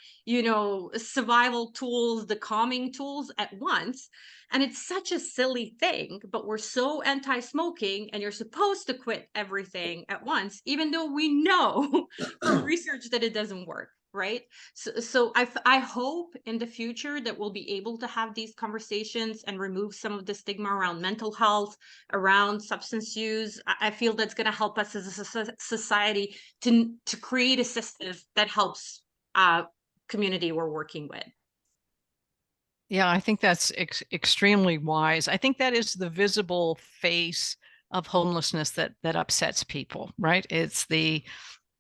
survival tools, the calming tools at once. And it's such a silly thing, but we're so anti-smoking and you're supposed to quit everything at once, even though we know from research that it doesn't work. Right. So I hope in the future that we'll be able to have these conversations and remove some of the stigma around mental health, around substance use. I feel that's going to help us as a society to create a system that helps community we're working with. Yeah, I think that's extremely wise. I think that is the visible face of homelessness that upsets people, right? It's the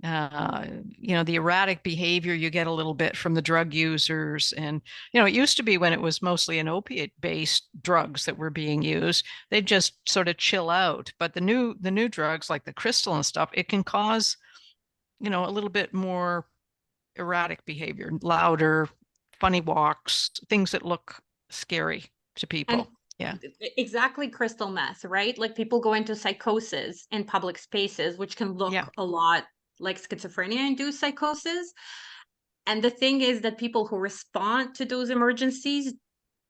the erratic behavior you get a little bit from the drug users. And, it used to be when it was mostly an opiate-based drugs that were being used, they'd just sort of chill out. But the new drugs like the crystal and stuff, it can cause, a little bit more erratic behavior, louder, funny walks, things that look scary to people. Exactly. Crystal meth, right? Like people go into psychosis in public spaces, which can look a lot like schizophrenia-induced psychosis. And the thing is that people who respond to those emergencies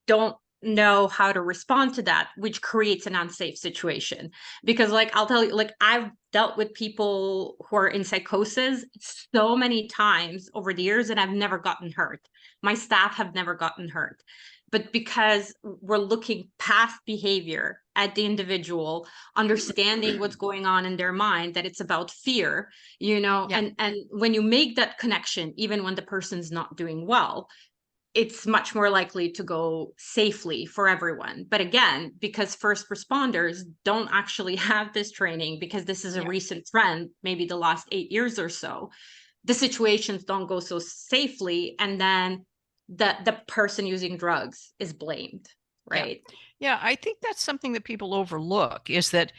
don't know how to respond to that, which creates an unsafe situation. Because like, I'll tell you, like I've dealt with people who are in psychosis so many times over the years and I've never gotten hurt. My staff have never gotten hurt. But because we're looking past behavior at the individual, understanding what's going on in their mind, that it's about fear, and when you make that connection, even when the person's not doing well, it's much more likely to go safely for everyone. But again, because first responders don't actually have this training, because this is a recent trend, maybe the last 8 years or so, the situations don't go so safely. And then the person using drugs is blamed, right? Yeah, I think that's something that people overlook, is that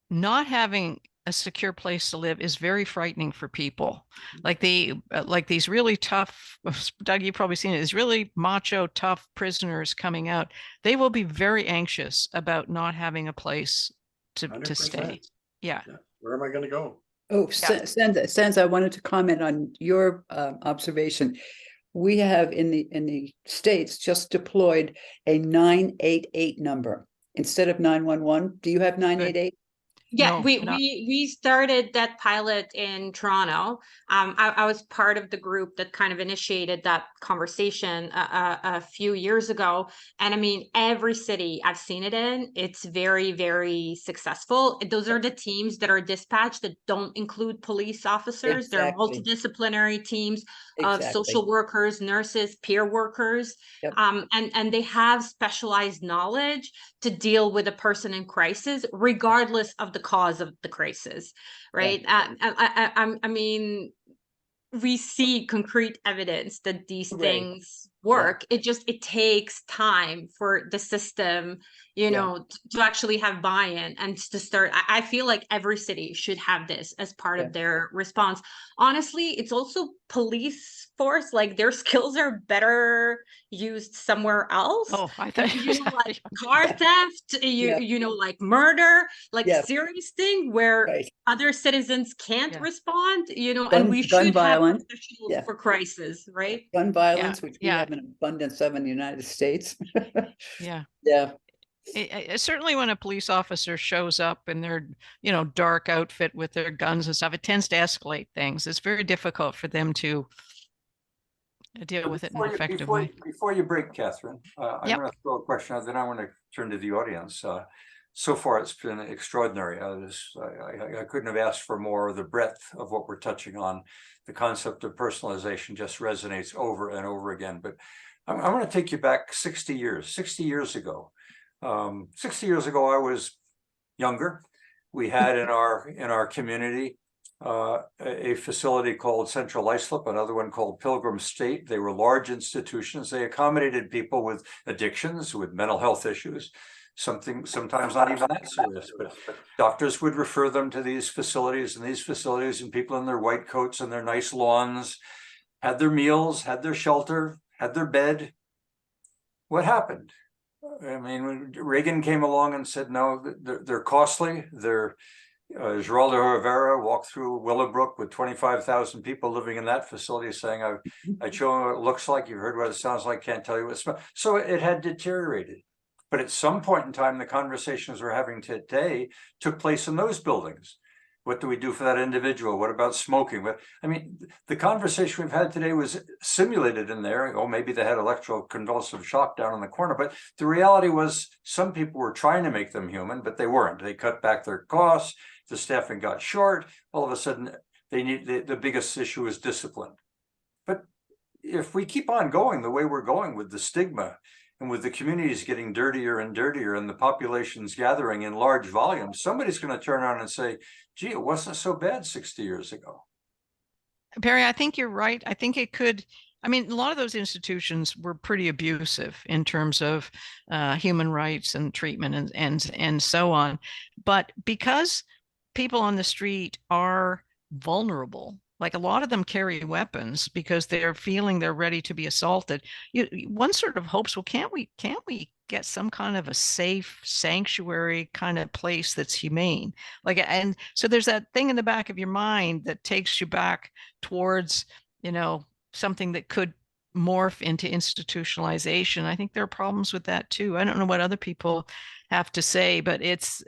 not having a secure place to live is very frightening for people. Like these really tough, Doug, you've probably seen it, these really macho, tough prisoners coming out. They will be very anxious about not having a place to stay. Yeah. Where am I going to go? Oh, Sanda, I wanted to comment on your observation. We have in the States just deployed a 988 number instead of 911. Do you have 988? Yeah, No, we started that pilot in Toronto. I was part of the group that kind of initiated that conversation a few years ago. And I mean, every city I've seen it in, it's very, very successful. Those are the teams that are dispatched that don't include police officers. They're multidisciplinary teams of social workers, nurses, peer workers. And they have specialized knowledge to deal with a person in crisis, regardless of the cause of the crisis, right? I mean, we see concrete evidence that these things work. It takes time for the system, you know, to actually have buy-in and to start. I feel like every city should have this as part of their response. Honestly, it's also police force, like their skills are better used somewhere else. Oh, I thought you know, like car theft, you know, like murder, like serious thing where other citizens can't respond, you know, and we should have professionals for crisis, right? Gun violence, which we have an abundance of in the United States. Yeah. Certainly when a police officer shows up in their, you know, dark outfit with their guns and stuff, it tends to escalate things. It's very difficult for them to deal with it in an effective way. Before you break, Catherine, I'm going to throw a question out, then I want to turn to the audience. So far, it's been extraordinary. I couldn't have asked for more. The breadth of what we're touching on, the concept of personalization just resonates over and over again. But I'm going to take you back 60 years. 60 years ago, 60 years ago, I was younger. We had in our community a facility called Central Islip, another one called Pilgrim State. They were large institutions. They accommodated people with addictions, with mental health issues, sometimes not even that serious, but doctors would refer them to these facilities, and people in their white coats and their nice lawns had their meals, had their shelter, had their bed. What happened? I mean, when Reagan came along and said, no, they're costly. Geraldo Rivera walked through Willowbrook with 25,000 people living in that facility saying, I show you what it looks like. You've heard what it sounds like. Can't tell you what it smells. So it had deteriorated. But at some point in time, the conversations we're having today took place in those buildings. What do we do for that individual? What about smoking? I mean, the conversation we've had today was simulated in there. Oh, maybe they had electroconvulsive shock down in the corner. But the reality was some people were trying to make them human, but they weren't. They cut back their costs. The staffing got short. All of a sudden, the biggest issue is discipline. But if we keep on going the way we're going with the stigma, and with the communities getting dirtier and dirtier and the populations gathering in large volumes, somebody's going to turn around and say, gee, it wasn't so bad 60 years ago. Perry, I think you're right. I think it could. I mean, a lot of those institutions were pretty abusive in terms of human rights and treatment and so on. But because people on the street are vulnerable, like a lot of them carry weapons because they're feeling they're ready to be assaulted. One sort of hopes, well, can't we get some kind of a safe sanctuary kind of place that's humane? Like, and so there's that thing in the back of your mind that takes you back towards, you know, something that could morph into institutionalization. I think there are problems with that too. I don't know what other people have to say, but it's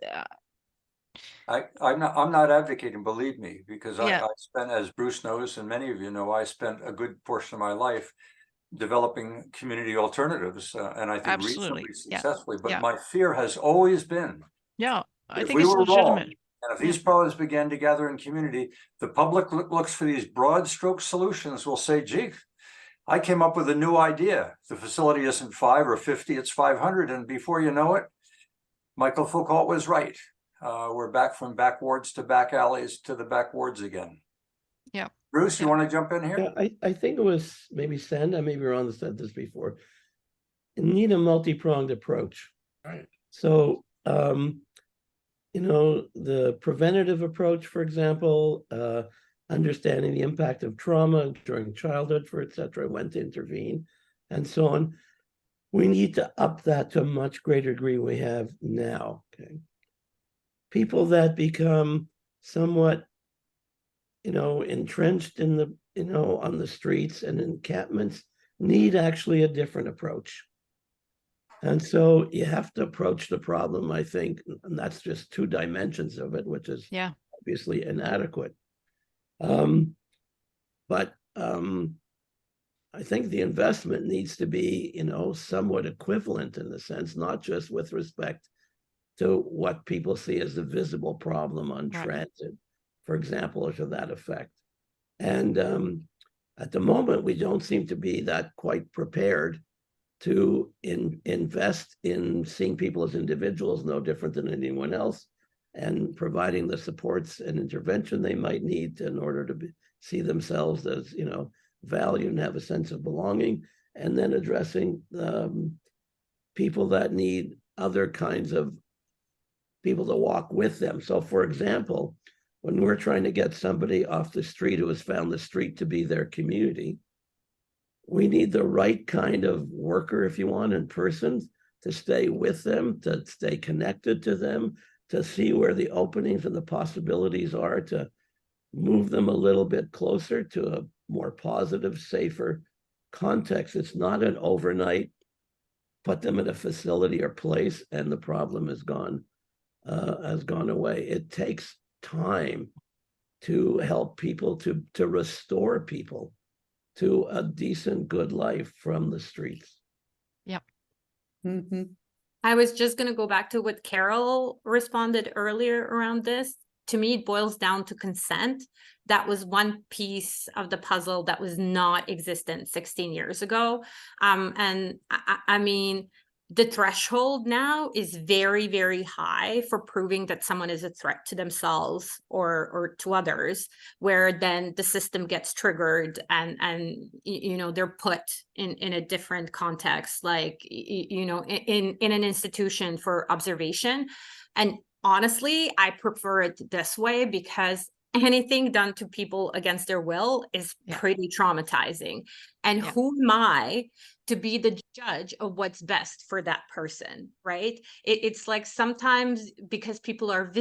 I'm not advocating, believe me, because I spent, as Bruce knows, and many of you know, I spent a good portion of my life developing community alternatives, and I think reasonably successfully. But my fear has always been, I think it's legitimate. Wrong, and if these problems began to gather in community, the public looks for these broad stroke solutions. Will say, gee, I came up with a new idea. The facility isn't 5 or 50, it's 500. And before you know it, Michael Foucault was right. We're back from back wards to back alleys to the back wards again. Yeah. Bruce, you want to jump in here? Yeah, I think it was maybe Sanda, maybe Ron said this before. You need a multi-pronged approach. Right. So, you know, the preventative approach, for example, understanding the impact of trauma during childhood, for et cetera, when to intervene, and so on. We need to up that to a much greater degree we have now. Okay. People that become somewhat, you know, entrenched in the, you know, on the streets and encampments need actually a different approach. And so you have to approach the problem, I think, and that's just 2 dimensions of it, which is obviously inadequate. But I think the investment needs to be, you know, somewhat equivalent in the sense, not just with respect to what people see as the visible problem on transit, for example, or to that effect. And at the moment, we don't seem to be that quite prepared to invest in seeing people as individuals, no different than anyone else, and providing the supports and intervention they might need in order to see themselves as, you know, valued and have a sense of belonging, and then addressing people that need other kinds of people to walk with them. So for example, when we're trying to get somebody off the street who has found the street to be their community, we need the right kind of worker, if you want, in person to stay with them, to stay connected to them, to see where the openings and the possibilities are, to move them a little bit closer to a more positive, safer context. It's not an overnight, put them in a facility or place and the problem has gone away. It takes time to help people, to restore people to a decent, good life from the streets. Yep. Mm-hmm. I was just going to go back to what Carol responded earlier around this. To me, it boils down to consent. That was one piece of the puzzle that was not existent 16 years ago. And I mean, the threshold now is very, very high for proving that someone is a threat to themselves or to others, where then the system gets triggered and you know, they're put in a different context, like, you know, in an institution for observation. And honestly, I prefer it this way because anything done to people against their will is pretty traumatizing. And who am I to be the judge of what's best for that person, right? It's like sometimes because people are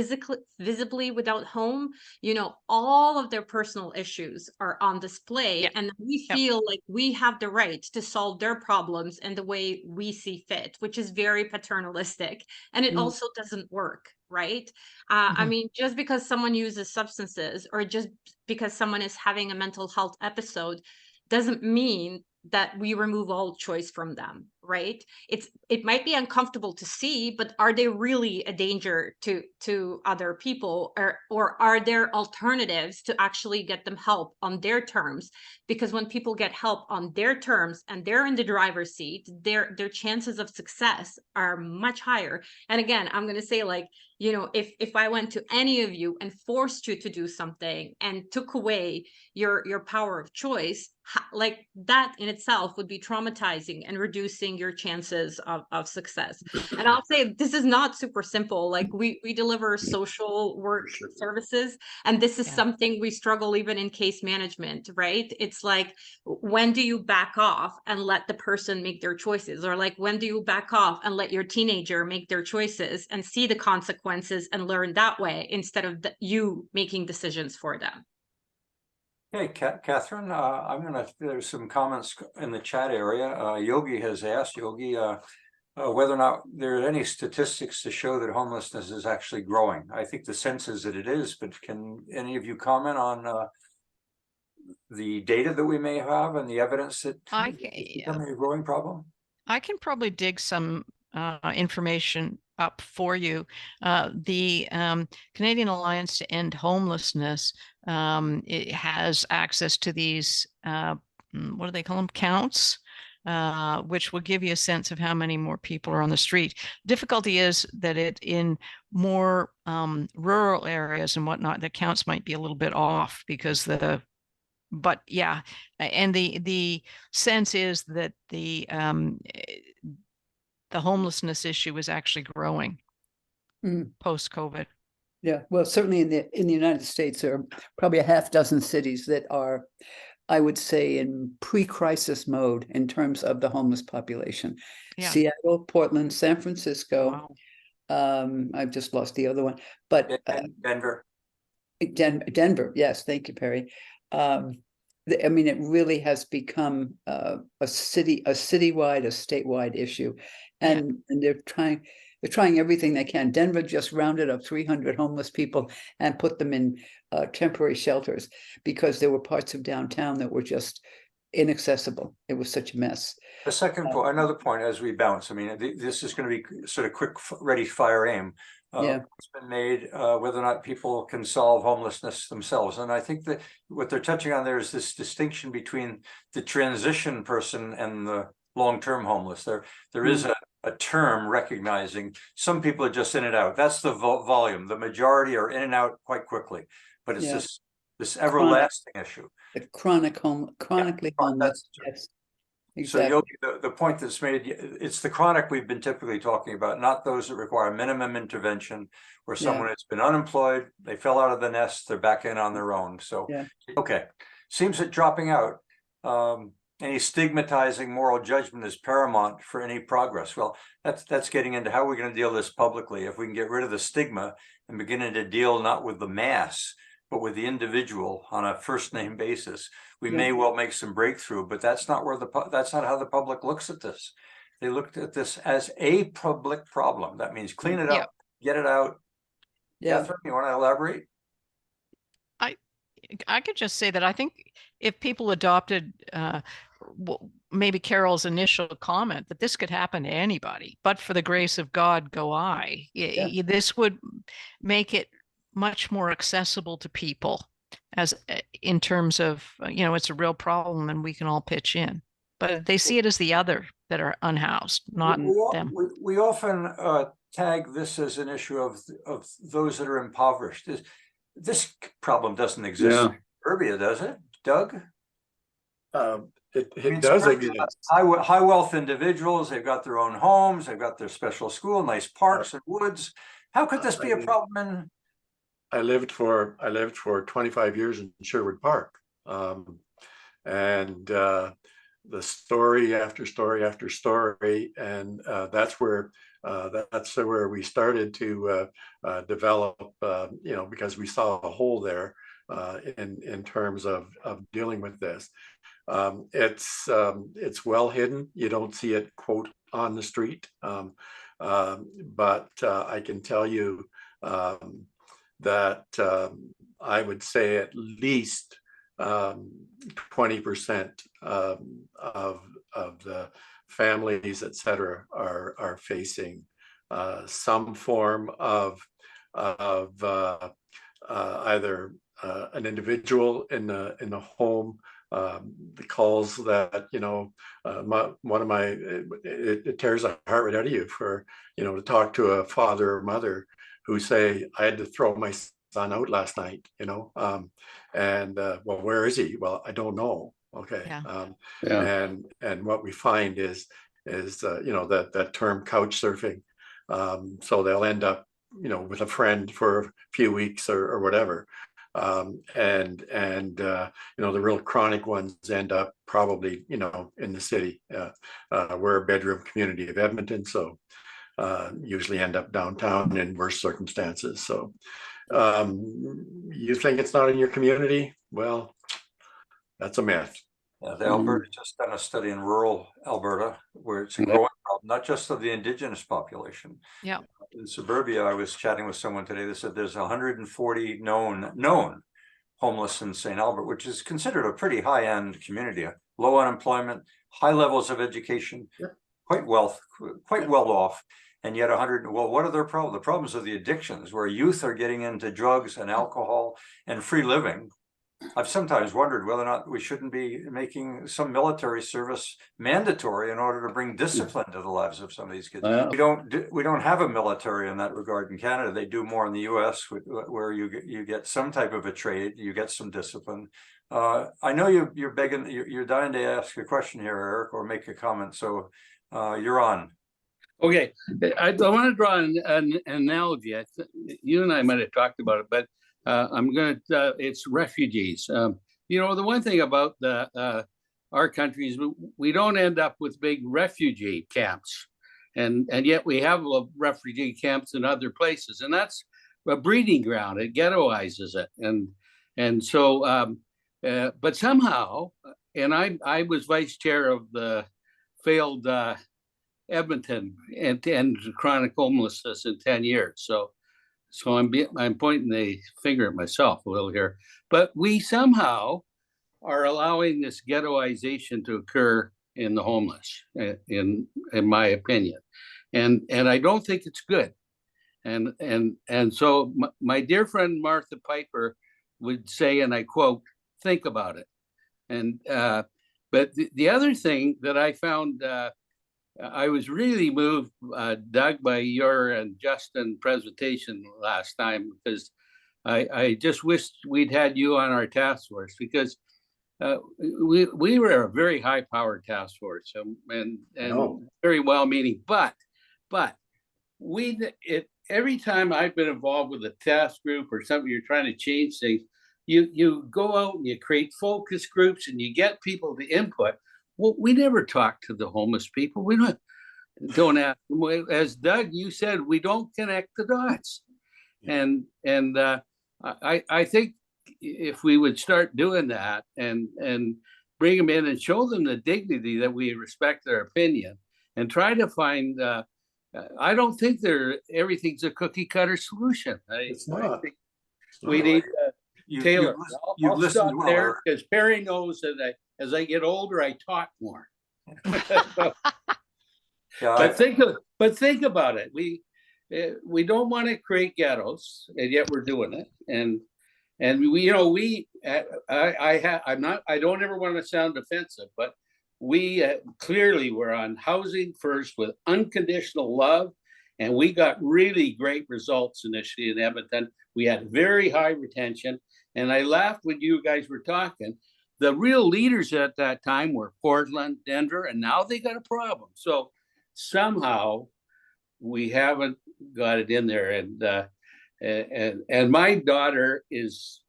visibly without home, you know, all of their personal issues are on display, and we feel like we have the right to solve their problems in the way we see fit, which is very paternalistic, and it also doesn't work, right? I mean, just because someone uses substances or just because someone is having a mental health episode doesn't mean that we remove all choice from them, right? It might be uncomfortable to see, but are they really a danger to other people, or are there alternatives to actually get them help on their terms? Because when people get help on their terms and they're in the driver's seat, their chances of success are much higher. And again, I'm going to say, like, you know, if I went to any of you and forced you to do something and took away your power of choice, like that in itself would be traumatizing and reducing your chances of success. And I'll say this is not super simple. Like we deliver social work services, and this is something we struggle even in case management, right? It's like, when do you back off and let the person make their choices? Or like, when do you back off and let your teenager make their choices and see the consequences and learn that way instead of you making decisions for them? Hey, Catherine, there's some comments in the chat area. Yogi has asked, whether or not there are any statistics to show that homelessness is actually growing. I think the sense is that it is, but can any of you comment on the data that we may have and the evidence that it's becoming a growing problem? I can probably dig some information up for you. The Canadian Alliance to End Homelessness, it has access to these, what do they call them, counts, which will give you a sense of how many more people are on the street. Difficulty is that in more rural areas and whatnot, the counts might be a little bit off because but yeah, and the sense is that the homelessness issue is actually growing post-COVID. Yeah, well, certainly in the United States, there are probably a half dozen cities that are, I would say, in pre-crisis mode in terms of the homeless population. Yeah. Seattle, Portland, San Francisco. Wow. I've just lost the other one, but Denver. Denver. Yes, thank you, Perry. I mean, it really has become a citywide, a statewide issue, and they're trying everything they can. Denver just rounded up 300 homeless people and put them in temporary shelters because there were parts of downtown that were just inaccessible. It was such a mess. The second point, another point as we bounce, I mean, this is going to be sort of quick, ready, fire, aim. It's been made whether or not people can solve homelessness themselves. And I think that what they're touching on there is this distinction between the transition person and the long-term homeless. There is a term recognizing some people are just in and out. That's the volume. The majority are in and out quite quickly. But it's this everlasting issue. Chronically homeless. Yes. So exactly. Yogi, the point that's made, it's the chronic we've been typically talking about, not those that require minimum intervention, where someone has been unemployed, they fell out of the nest, they're back in on their own. So, Yeah. okay, seems that dropping out, any stigmatizing moral judgment is paramount for any progress. Well, that's getting into how we're going to deal this publicly. If we can get rid of the stigma and beginning to deal not with the mass, but with the individual on a first name basis, we may well make some breakthrough. But that's not where that's not how the public looks at this. They looked at this as a public problem. That means clean it up, get it out. Yeah. Catherine, you want to elaborate? I could just say that I think if people adopted maybe Carol's initial comment that this could happen to anybody, but for the grace of God go I, this would make it much more accessible to people as in terms of, it's a real problem and we can all pitch in. But they see it as the other that are unhoused, not them. We often tag this as an issue of those that are impoverished. This problem doesn't exist in suburbia, does it, Doug? It does exist. High wealth individuals, they've got their own homes, they've got their special school, nice parks and woods. How could this be a problem? I lived for 25 years in Sherwood Park, and the story after story after story, and that's where we started to develop, because we saw a hole there in terms of dealing with this. It's well hidden. You don't see it, quote, on the street, but I can tell you that I would say at least 20% of the families, et cetera, are facing some form of either an individual in the home. The calls that it tears the heart right out of you for to talk to a father or mother who say, I had to throw my son out last night, well, where is he? Well, I don't know. Okay. And what we find is that term couch surfing. So they'll end up, with a friend for a few weeks or whatever. The real chronic ones end up probably, in the city. We're a bedroom community of Edmonton, so usually end up downtown in worse circumstances. So you think it's not in your community? Well, that's a myth. Yeah, the Alberta just done a study in rural Alberta where it's a growing problem, not just of the indigenous population. Yeah. In suburbia, I was chatting with someone today that said there's 140 known homeless in St. Albert, which is considered a pretty high-end community, low unemployment, high levels of education, quite well off. And yet 100, well, what are their problems? The problems are the addictions, where youth are getting into drugs and alcohol and free living. I've sometimes wondered whether or not we shouldn't be making some military service mandatory in order to bring discipline to the lives of some of these kids. We don't have a military in that regard in Canada. They do more in the US, where you get some type of a trade, you get some discipline. I know you're dying to ask a question here, Eric, or make a comment. So you're on. Okay, I want to draw an analogy. You and I might have talked about it, but it's refugees. The one thing about our country is we don't end up with big refugee camps, and yet we have refugee camps in other places, and that's a breeding ground. It ghettoizes it, and so but somehow, and I was vice chair of the failed Edmonton and chronic homelessness in 10 years. So I'm pointing the finger at myself a little here, but we somehow are allowing this ghettoization to occur in the homeless, in my opinion, and I don't think it's good. And so my dear friend Martha Piper would say, and I quote, "Think about it." And but the other thing that I found. I was really moved, Doug, by your and Justin presentation last time, because I just wished we'd had you on our task force, because we were a very high-powered task force, and very well-meaning, but every time I've been involved with a task group or something, you're trying to change things, you go out and you create focus groups and you get people to input. Well, we never talk to the homeless people. We don't ask. As Doug, you said, we don't connect the dots. And I think if we would start doing that and bring them in and show them the dignity that we respect their opinion and try to find, I don't think everything's a cookie cutter solution. It's not. We need Taylor. You've I'll listened stop well, there because Perry knows that as I get older, I talk more. But think about it. We don't want to create ghettos, and yet we're doing it. And we I don't ever want to sound offensive, but we clearly were on housing first with unconditional love, and we got really great results initially in Edmonton. We had very high retention, and I laughed when you guys were talking. The real leaders at that time were Portland, Denver, and now they got a problem. So somehow we haven't got it in there. And my daughter is,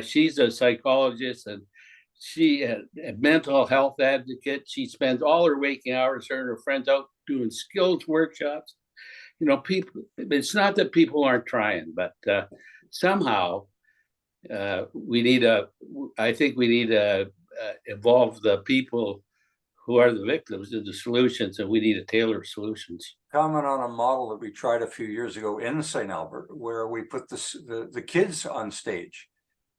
she's a psychologist and she a mental health advocate. She spends all her waking hours, her and her friends out doing skills workshops. People, it's not that people aren't trying, but somehow I think we need to involve the people who are the victims in the solutions, and we need to tailor solutions. Comment on a model that we tried a few years ago in St. Albert, where we put the kids on stage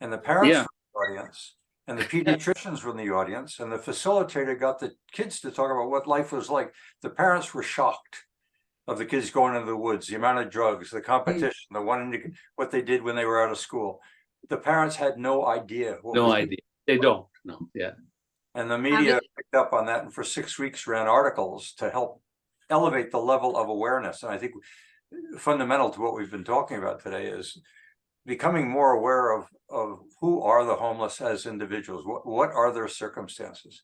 and the parents were in the audience and the pediatricians were in the audience, and the facilitator got the kids to talk about what life was like. The parents were shocked of the kids going into the woods, the amount of drugs, the competition, the wanting what they did when they were out of school. The parents had no idea. They don't. No. Yeah. And the media picked up on that, and for 6 weeks ran articles to help elevate the level of awareness. And I think fundamental to what we've been talking about today is becoming more aware of who are the homeless as individuals. What are their circumstances?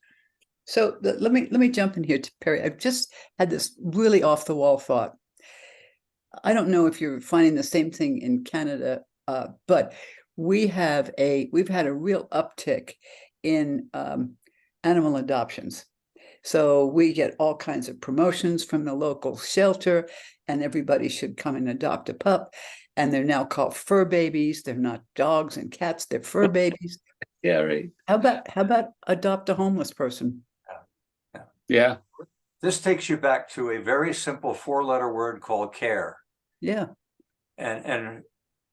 So let me jump in here to Perry. I've just had this really off the wall thought. I don't know if you're finding the same thing in Canada, but we've had a real uptick in animal adoptions. So we get all kinds of promotions from the local shelter, and everybody should come and adopt a pup. And they're now called fur babies. They're not dogs and cats, they're fur babies. Yeah, right. How about adopt a homeless person? Yeah. This takes you back to a very simple 4-letter word called care. Yeah. And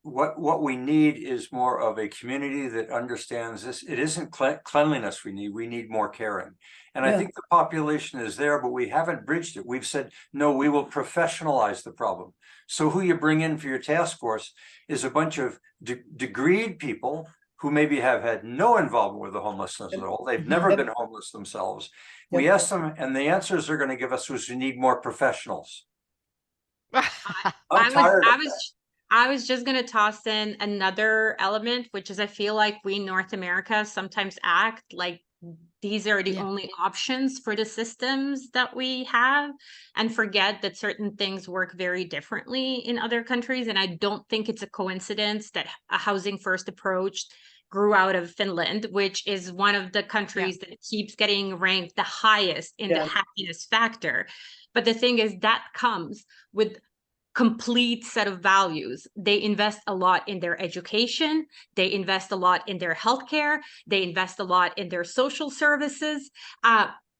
what we need is more of a community that understands this. It isn't cleanliness we need more caring. And I think the population is there, but we haven't bridged it. We've said, no, we will professionalize the problem. So who you bring in for your task force is a bunch of degreed people who maybe have had no involvement with the homelessness at all. They've never been homeless themselves. We ask them, and the answers they're going to give us was, we need more professionals. I was just going to toss in another element, which is I feel like we in North America sometimes act like these are the only options for the systems that we have, and forget that certain things work very differently in other countries. And I don't think it's a coincidence that a housing first approach grew out of Finland, which is one of the countries that keeps getting ranked the highest in the happiness factor. But the thing is, that comes with complete set of values. They invest a lot in their education. They invest a lot in their healthcare. They invest a lot in their social services.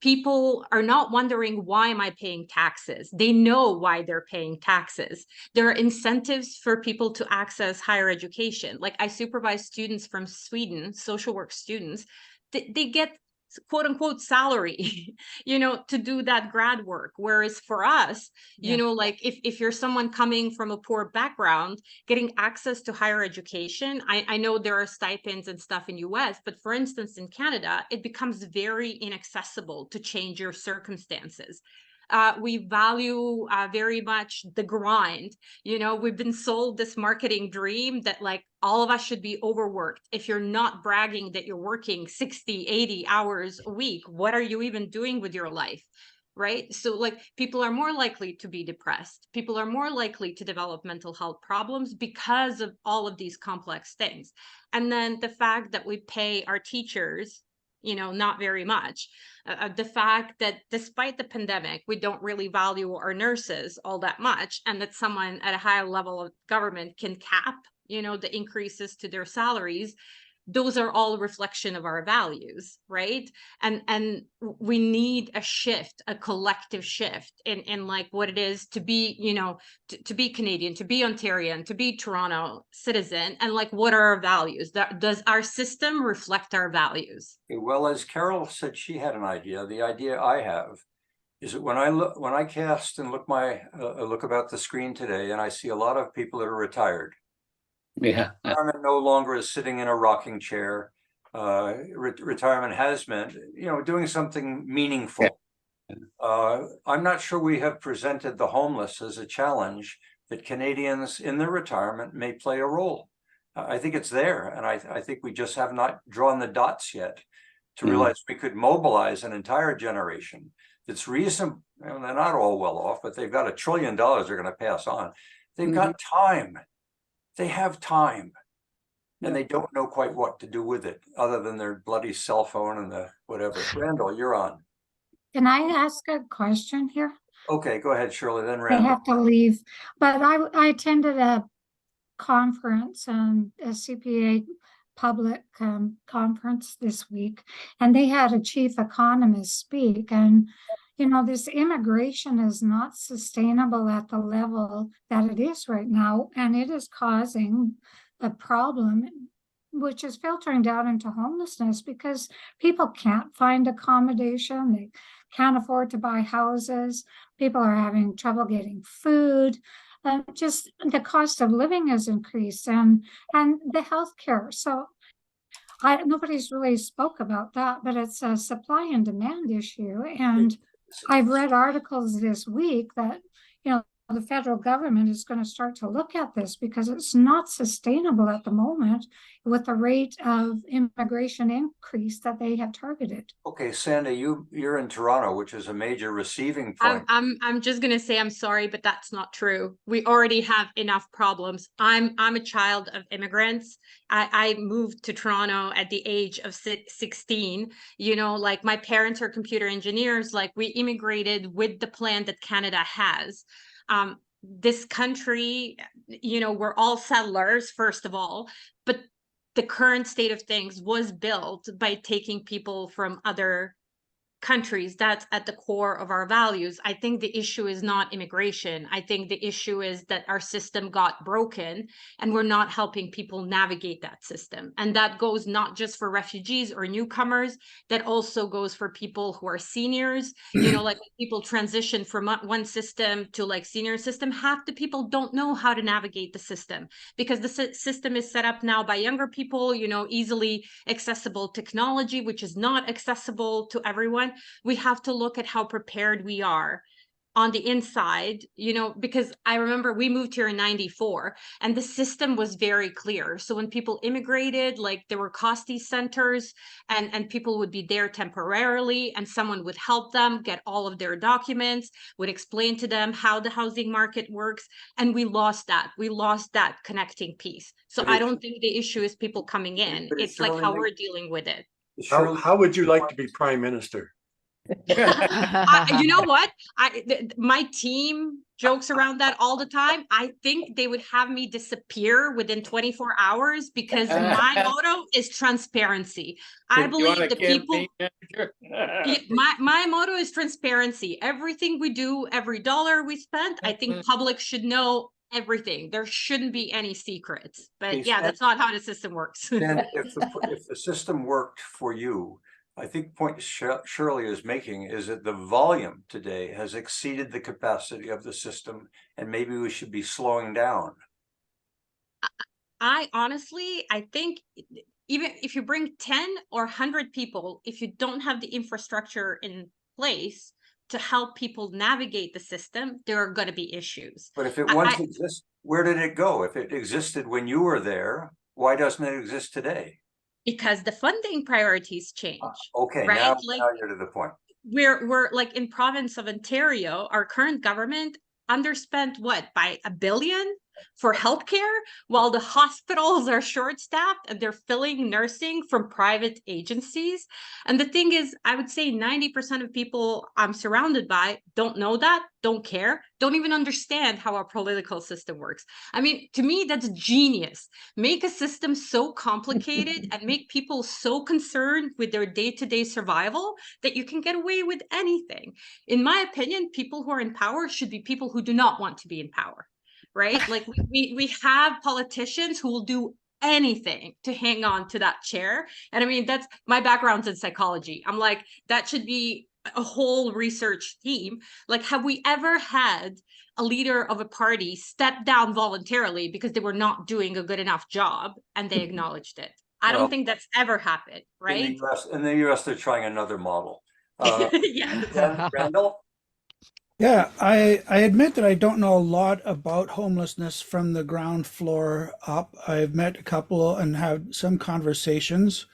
People are not wondering, why am I paying taxes? They know why they're paying taxes. There are incentives for people to access higher education. Like, I supervise students from Sweden, social work students. They get quote unquote salary, to do that grad work. Whereas for us, like if you're someone coming from a poor background, getting access to higher education, I know there are stipends and stuff in US, but for instance, in Canada, it becomes very inaccessible to change your circumstances. We value very much the grind. You know, we've been sold this marketing dream that like all of us should be overworked. If you're not bragging that you're working 60, 80 hours a week, what are you even doing with your life? Right? So like people are more likely to be depressed. People are more likely to develop mental health problems because of all of these complex things. And then the fact that we pay our teachers, you know, not very much. The fact that despite the pandemic, we don't really value our nurses all that much, and that someone at a higher level of government can cap, you know, the increases to their salaries. Those are all a reflection of our values, right? And we need a shift, a collective shift in like what it is to be, you know, to be Canadian, to be Ontarian, to be Toronto citizen, and like what are our values? Does our system reflect our values? Well, as Carol said, she had an idea. The idea I have is that when I cast and look about the screen today, and I see a lot of people that are retired. Yeah. Retirement no longer is sitting in a rocking chair. Retirement has meant, you know, doing something meaningful. I'm not sure we have presented the homeless as a challenge that Canadians in their retirement may play a role. I think it's there, and I think we just have not drawn the dots yet to realize we could mobilize an entire generation that's reasonable. They're not all well off, but they've got $1 trillion they're going to pass on. They've got time. They have time, and they don't know quite what to do with it other than their bloody cell phone and the whatever. Randall, you're on. Can I ask a question here? Okay, go ahead, Shirley, then I Randall. have to leave, but I attended a conference, a CPA public conference this week, and they had a chief economist speak, and you know, this immigration is not sustainable at the level that it is right now, and it is causing a problem which is filtering down into homelessness because people can't find accommodation, they can't afford to buy houses, people are having trouble getting food, just the cost of living has increased, and the healthcare. So nobody's really spoke about that, but it's a supply and demand issue. And I've read articles this week that, you know, the federal government is going to start to look at this because it's not sustainable at the moment with the rate of immigration increase that they have targeted. Okay, Sanda, you're in Toronto, which is a major receiving point. I'm just gonna say I'm sorry, but that's not true. We already have enough problems. I'm a child of immigrants. I moved to Toronto at the age of 16. You know, like my parents are computer engineers. Like we immigrated with the plan that Canada has. This country, you know, we're all settlers, first of all, but the current state of things was built by taking people from other countries. That's at the core of our values. I think the issue is not immigration. I think the issue is that our system got broken and we're not helping people navigate that system. And that goes not just for refugees or newcomers, that also goes for people who are seniors. You know, like people transition from one system to like senior system, half the people don't know how to navigate the system because the system is set up now by younger people, you know, easily accessible technology, which is not accessible to everyone. We have to look at how prepared we are on the inside, you know, because I remember we moved here in 94 and the system was very clear. So when people immigrated, like there were COSTI centers and people would be there temporarily and someone would help them get all of their documents, would explain to them how the housing market works. And we lost that. We lost that connecting piece. So I don't think the issue is people coming in. It's like how we're dealing with it. How would you like to be prime minister? You know what? My team jokes around that all the time. I think they would have me disappear within 24 hours because my motto is transparency. I believe the people. My motto is transparency. Everything we do, every dollar we spend, I think public should know everything. There shouldn't be any secrets. But yeah, that's not how the system works. And if the system worked for you, I think the point Shirley is making is that the volume today has exceeded the capacity of the system, and maybe we should be slowing down. I think even if you bring 10 or 100 people, if you don't have the infrastructure in place, to help people navigate the system, there are going to be issues. But if it once exists, where did it go? If it existed when you were there, why doesn't it exist today? Because the funding priorities change. Okay, right? now Like, you're to the point. We're like in province of Ontario, our current government underspent what, by $1 billion for healthcare, while the hospitals are short-staffed and they're filling nursing from private agencies. And the thing is, I would say 90% of people I'm surrounded by don't know that, don't care, don't even understand how our political system works. I mean, to me, that's genius. Make a system so complicated and make people so concerned with their day-to-day survival that you can get away with anything. In my opinion, people who are in power should be people who do not want to be in power. Right? Like we have politicians who will do anything to hang on to that chair. And I mean, that's my background's in psychology. I'm like, that should be a whole research team. Like, have we ever had a leader of a party step down voluntarily because they were not doing a good enough job and they acknowledged it? I don't think that's ever happened, right? In the US, they're trying another model. Yeah. Randall? Yeah, I admit that I don't know a lot about homelessness from the ground floor up. I've met a couple and had some conversations.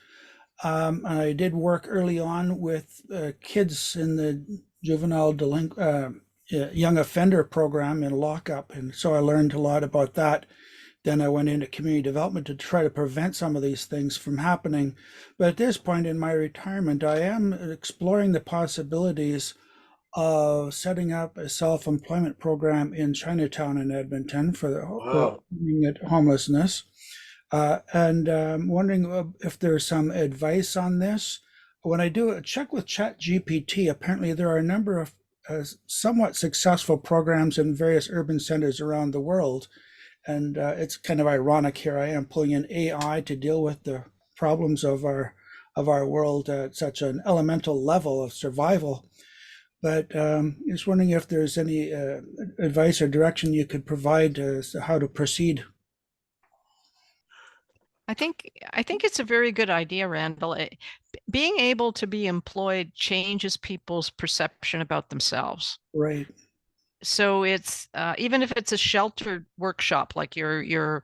I did work early on with kids in the juvenile young offender program in lockup, and so I learned a lot about that. Then I went into community development to try to prevent some of these things from happening. But at this point in my retirement, I am exploring the possibilities of setting up a self-employment program in Chinatown in Edmonton for the homelessness. And I'm wondering if there's some advice on this. When I do a check with ChatGPT, apparently there are a number of somewhat successful programs in various urban centers around the world. And it's kind of ironic here. I am pulling in AI to deal with the problems of our world at such an elemental level of survival. But just wondering if there's any advice or direction you could provide as to how to proceed. I think it's a very good idea, Randall. Being able to be employed changes people's perception about themselves. Right. So it's even if it's a sheltered workshop, like you're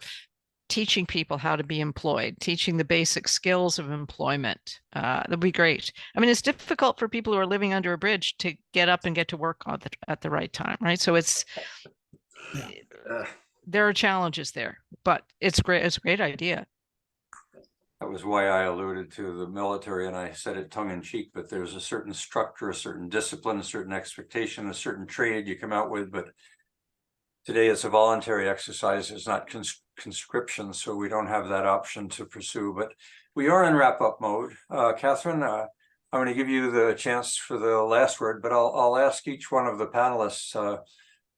teaching people how to be employed, teaching the basic skills of employment. That'd be great. I mean, it's difficult for people who are living under a bridge to get up and get to work at the right time, right? So there are challenges there, but it's great. It's a great idea. That was why I alluded to the military, and I said it tongue in cheek, but there's a certain structure, a certain discipline, a certain expectation, a certain trade you come out with, but today it's a voluntary exercise. It's not conscription, so we don't have that option to pursue, but we are in wrap-up mode. Catherine, I'm going to give you the chance for the last word, but I'll ask each one of the panelists,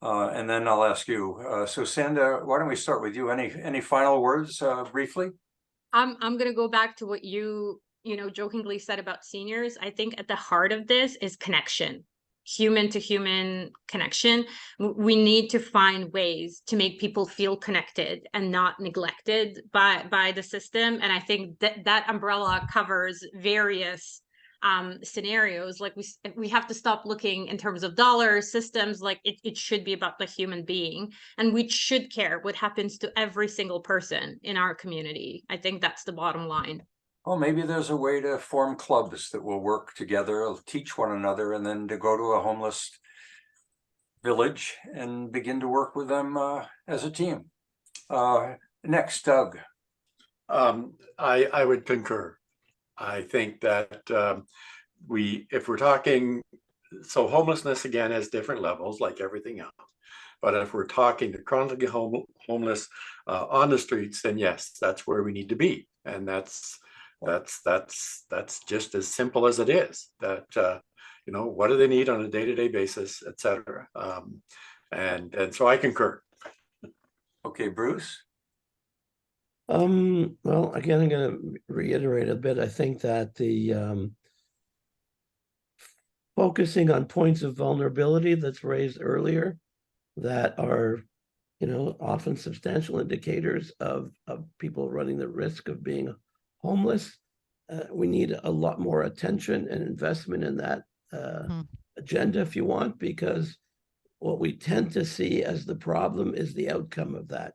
and then I'll ask you. So Sanda, why don't we start with you? Any final words briefly? I'm going to go back to what you jokingly said about seniors. I think at the heart of this is connection. Human to human connection. We need to find ways to make people feel connected and not neglected by the system. And I think that umbrella covers various scenarios. Like we have to stop looking in terms of dollars, systems. Like it should be about the human being, and we should care what happens to every single person in our community. I think that's the bottom line. Well, maybe there's a way to form clubs that will work together, teach one another, and then to go to a homeless village and begin to work with them as a team. Next, Doug. I would concur. I think that if we're talking, so homelessness again has different levels like everything else. But if we're talking to chronically homeless on the streets, then yes, that's where we need to be. And that's just as simple as it is. That what do they need on a day-to-day basis, et cetera. And so I concur. Okay, Bruce. Well, again, I'm going to reiterate a bit. I think that the focusing on points of vulnerability that's raised earlier that are, often substantial indicators of people running the risk of being homeless. We need a lot more attention and investment in that agenda if you want, because what we tend to see as the problem is the outcome of that,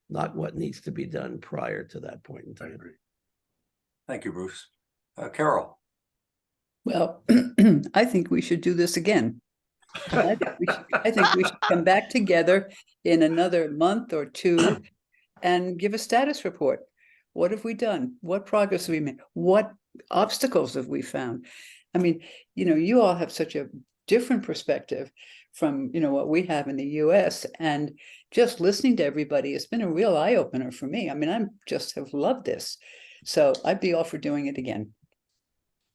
not what needs to be done prior to that point in time. Thank you, Bruce. Carol. Well, I think we should do this again. I think we should come back together in another month or two and give a status report. What have we done? What progress have we made? What obstacles have we found? I mean, you all have such a different perspective from, what we have in the US, and just listening to everybody, it's been a real eye-opener for me. I mean, I just have loved this. So I'd be all for doing it again.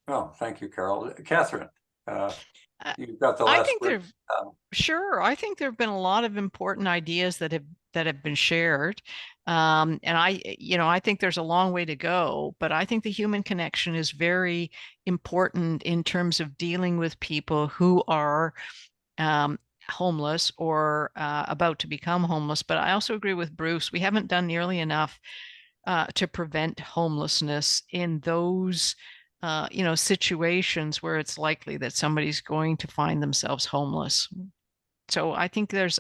Well, thank you, Carol. Catherine, you've got the last word. Sure. I think there have been a lot of important ideas that have been shared. And I think there's a long way to go, but I think the human connection is very important in terms of dealing with people who are homeless or about to become homeless. But I also agree with Bruce. We haven't done nearly enough to prevent homelessness in those situations where it's likely that somebody's going to find themselves homeless. So I think there's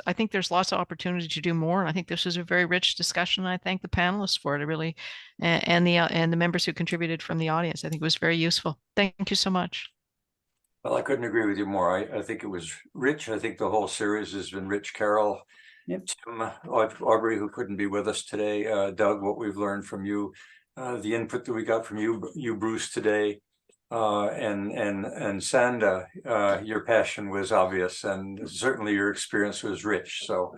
lots of opportunity to do more. And I think this was a very rich discussion. And I thank the panelists for it. I really, and the members who contributed from the audience. I think it was very useful. Thank you so much. Well, I couldn't agree with you more. I think it was rich. I think the whole series has been rich. Carol, Yep. Tim, Aubrey, who couldn't be with us today, Doug, what we've learned from you, the input that we got from you, Bruce, today, and Sanda, your passion was obvious, and certainly your experience was rich. So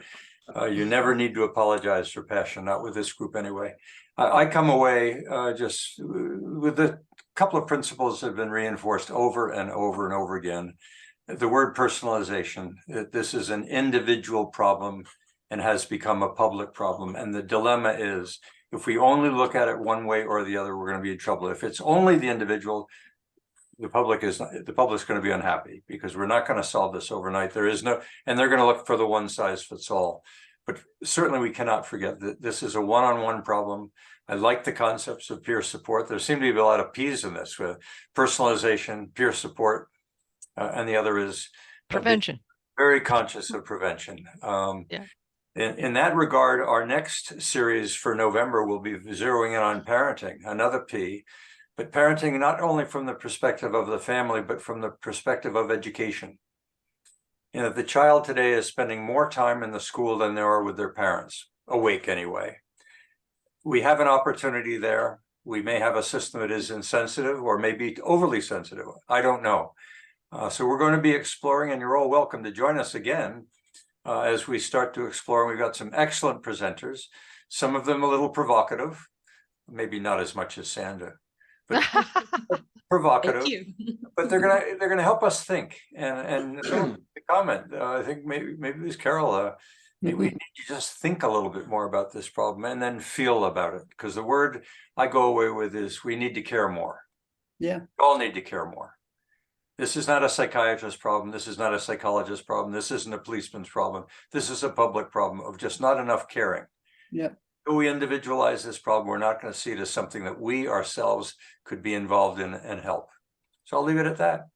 you never need to apologize for passion, not with this group anyway. I come away just with a couple of principles that have been reinforced over and over and over again. The word personalization, this is an individual problem and has become a public problem. And the dilemma is, if we only look at it one way or the other, we're going to be in trouble. If it's only the individual, the public's going to be unhappy, because we're not going to solve this overnight. And they're going to look for the one size fits all. But certainly we cannot forget that this is a one-on-one problem. I like the concepts of peer support. There seem to be a lot of P's in this, with personalization, peer support, and the other is prevention. Very conscious of prevention. Yeah. In that regard, our next series for November will be zeroing in on parenting, another P, but parenting not only from the perspective of the family, but from the perspective of education. The child today is spending more time in the school than they are with their parents, awake anyway. We have an opportunity there. We may have a system that is insensitive or maybe overly sensitive. I don't know. So we're going to be exploring, and you're all welcome to join us again as we start to explore. We've got some excellent presenters, some of them a little provocative, maybe not as much as Sanda, but provocative. But they're gonna help us think and comment. I think maybe it was Carol. Maybe we need to just think a little bit more about this problem and then feel about it, because the word I go away with is we need to care more. Yeah, We all need to care more. This is not a psychiatrist problem. This is not a psychologist problem. This isn't a policeman's problem. This is a public problem of just not enough caring. yeah. If we individualize this problem, we're not going to see it as something that we ourselves could be involved in and help. So I'll leave it at that.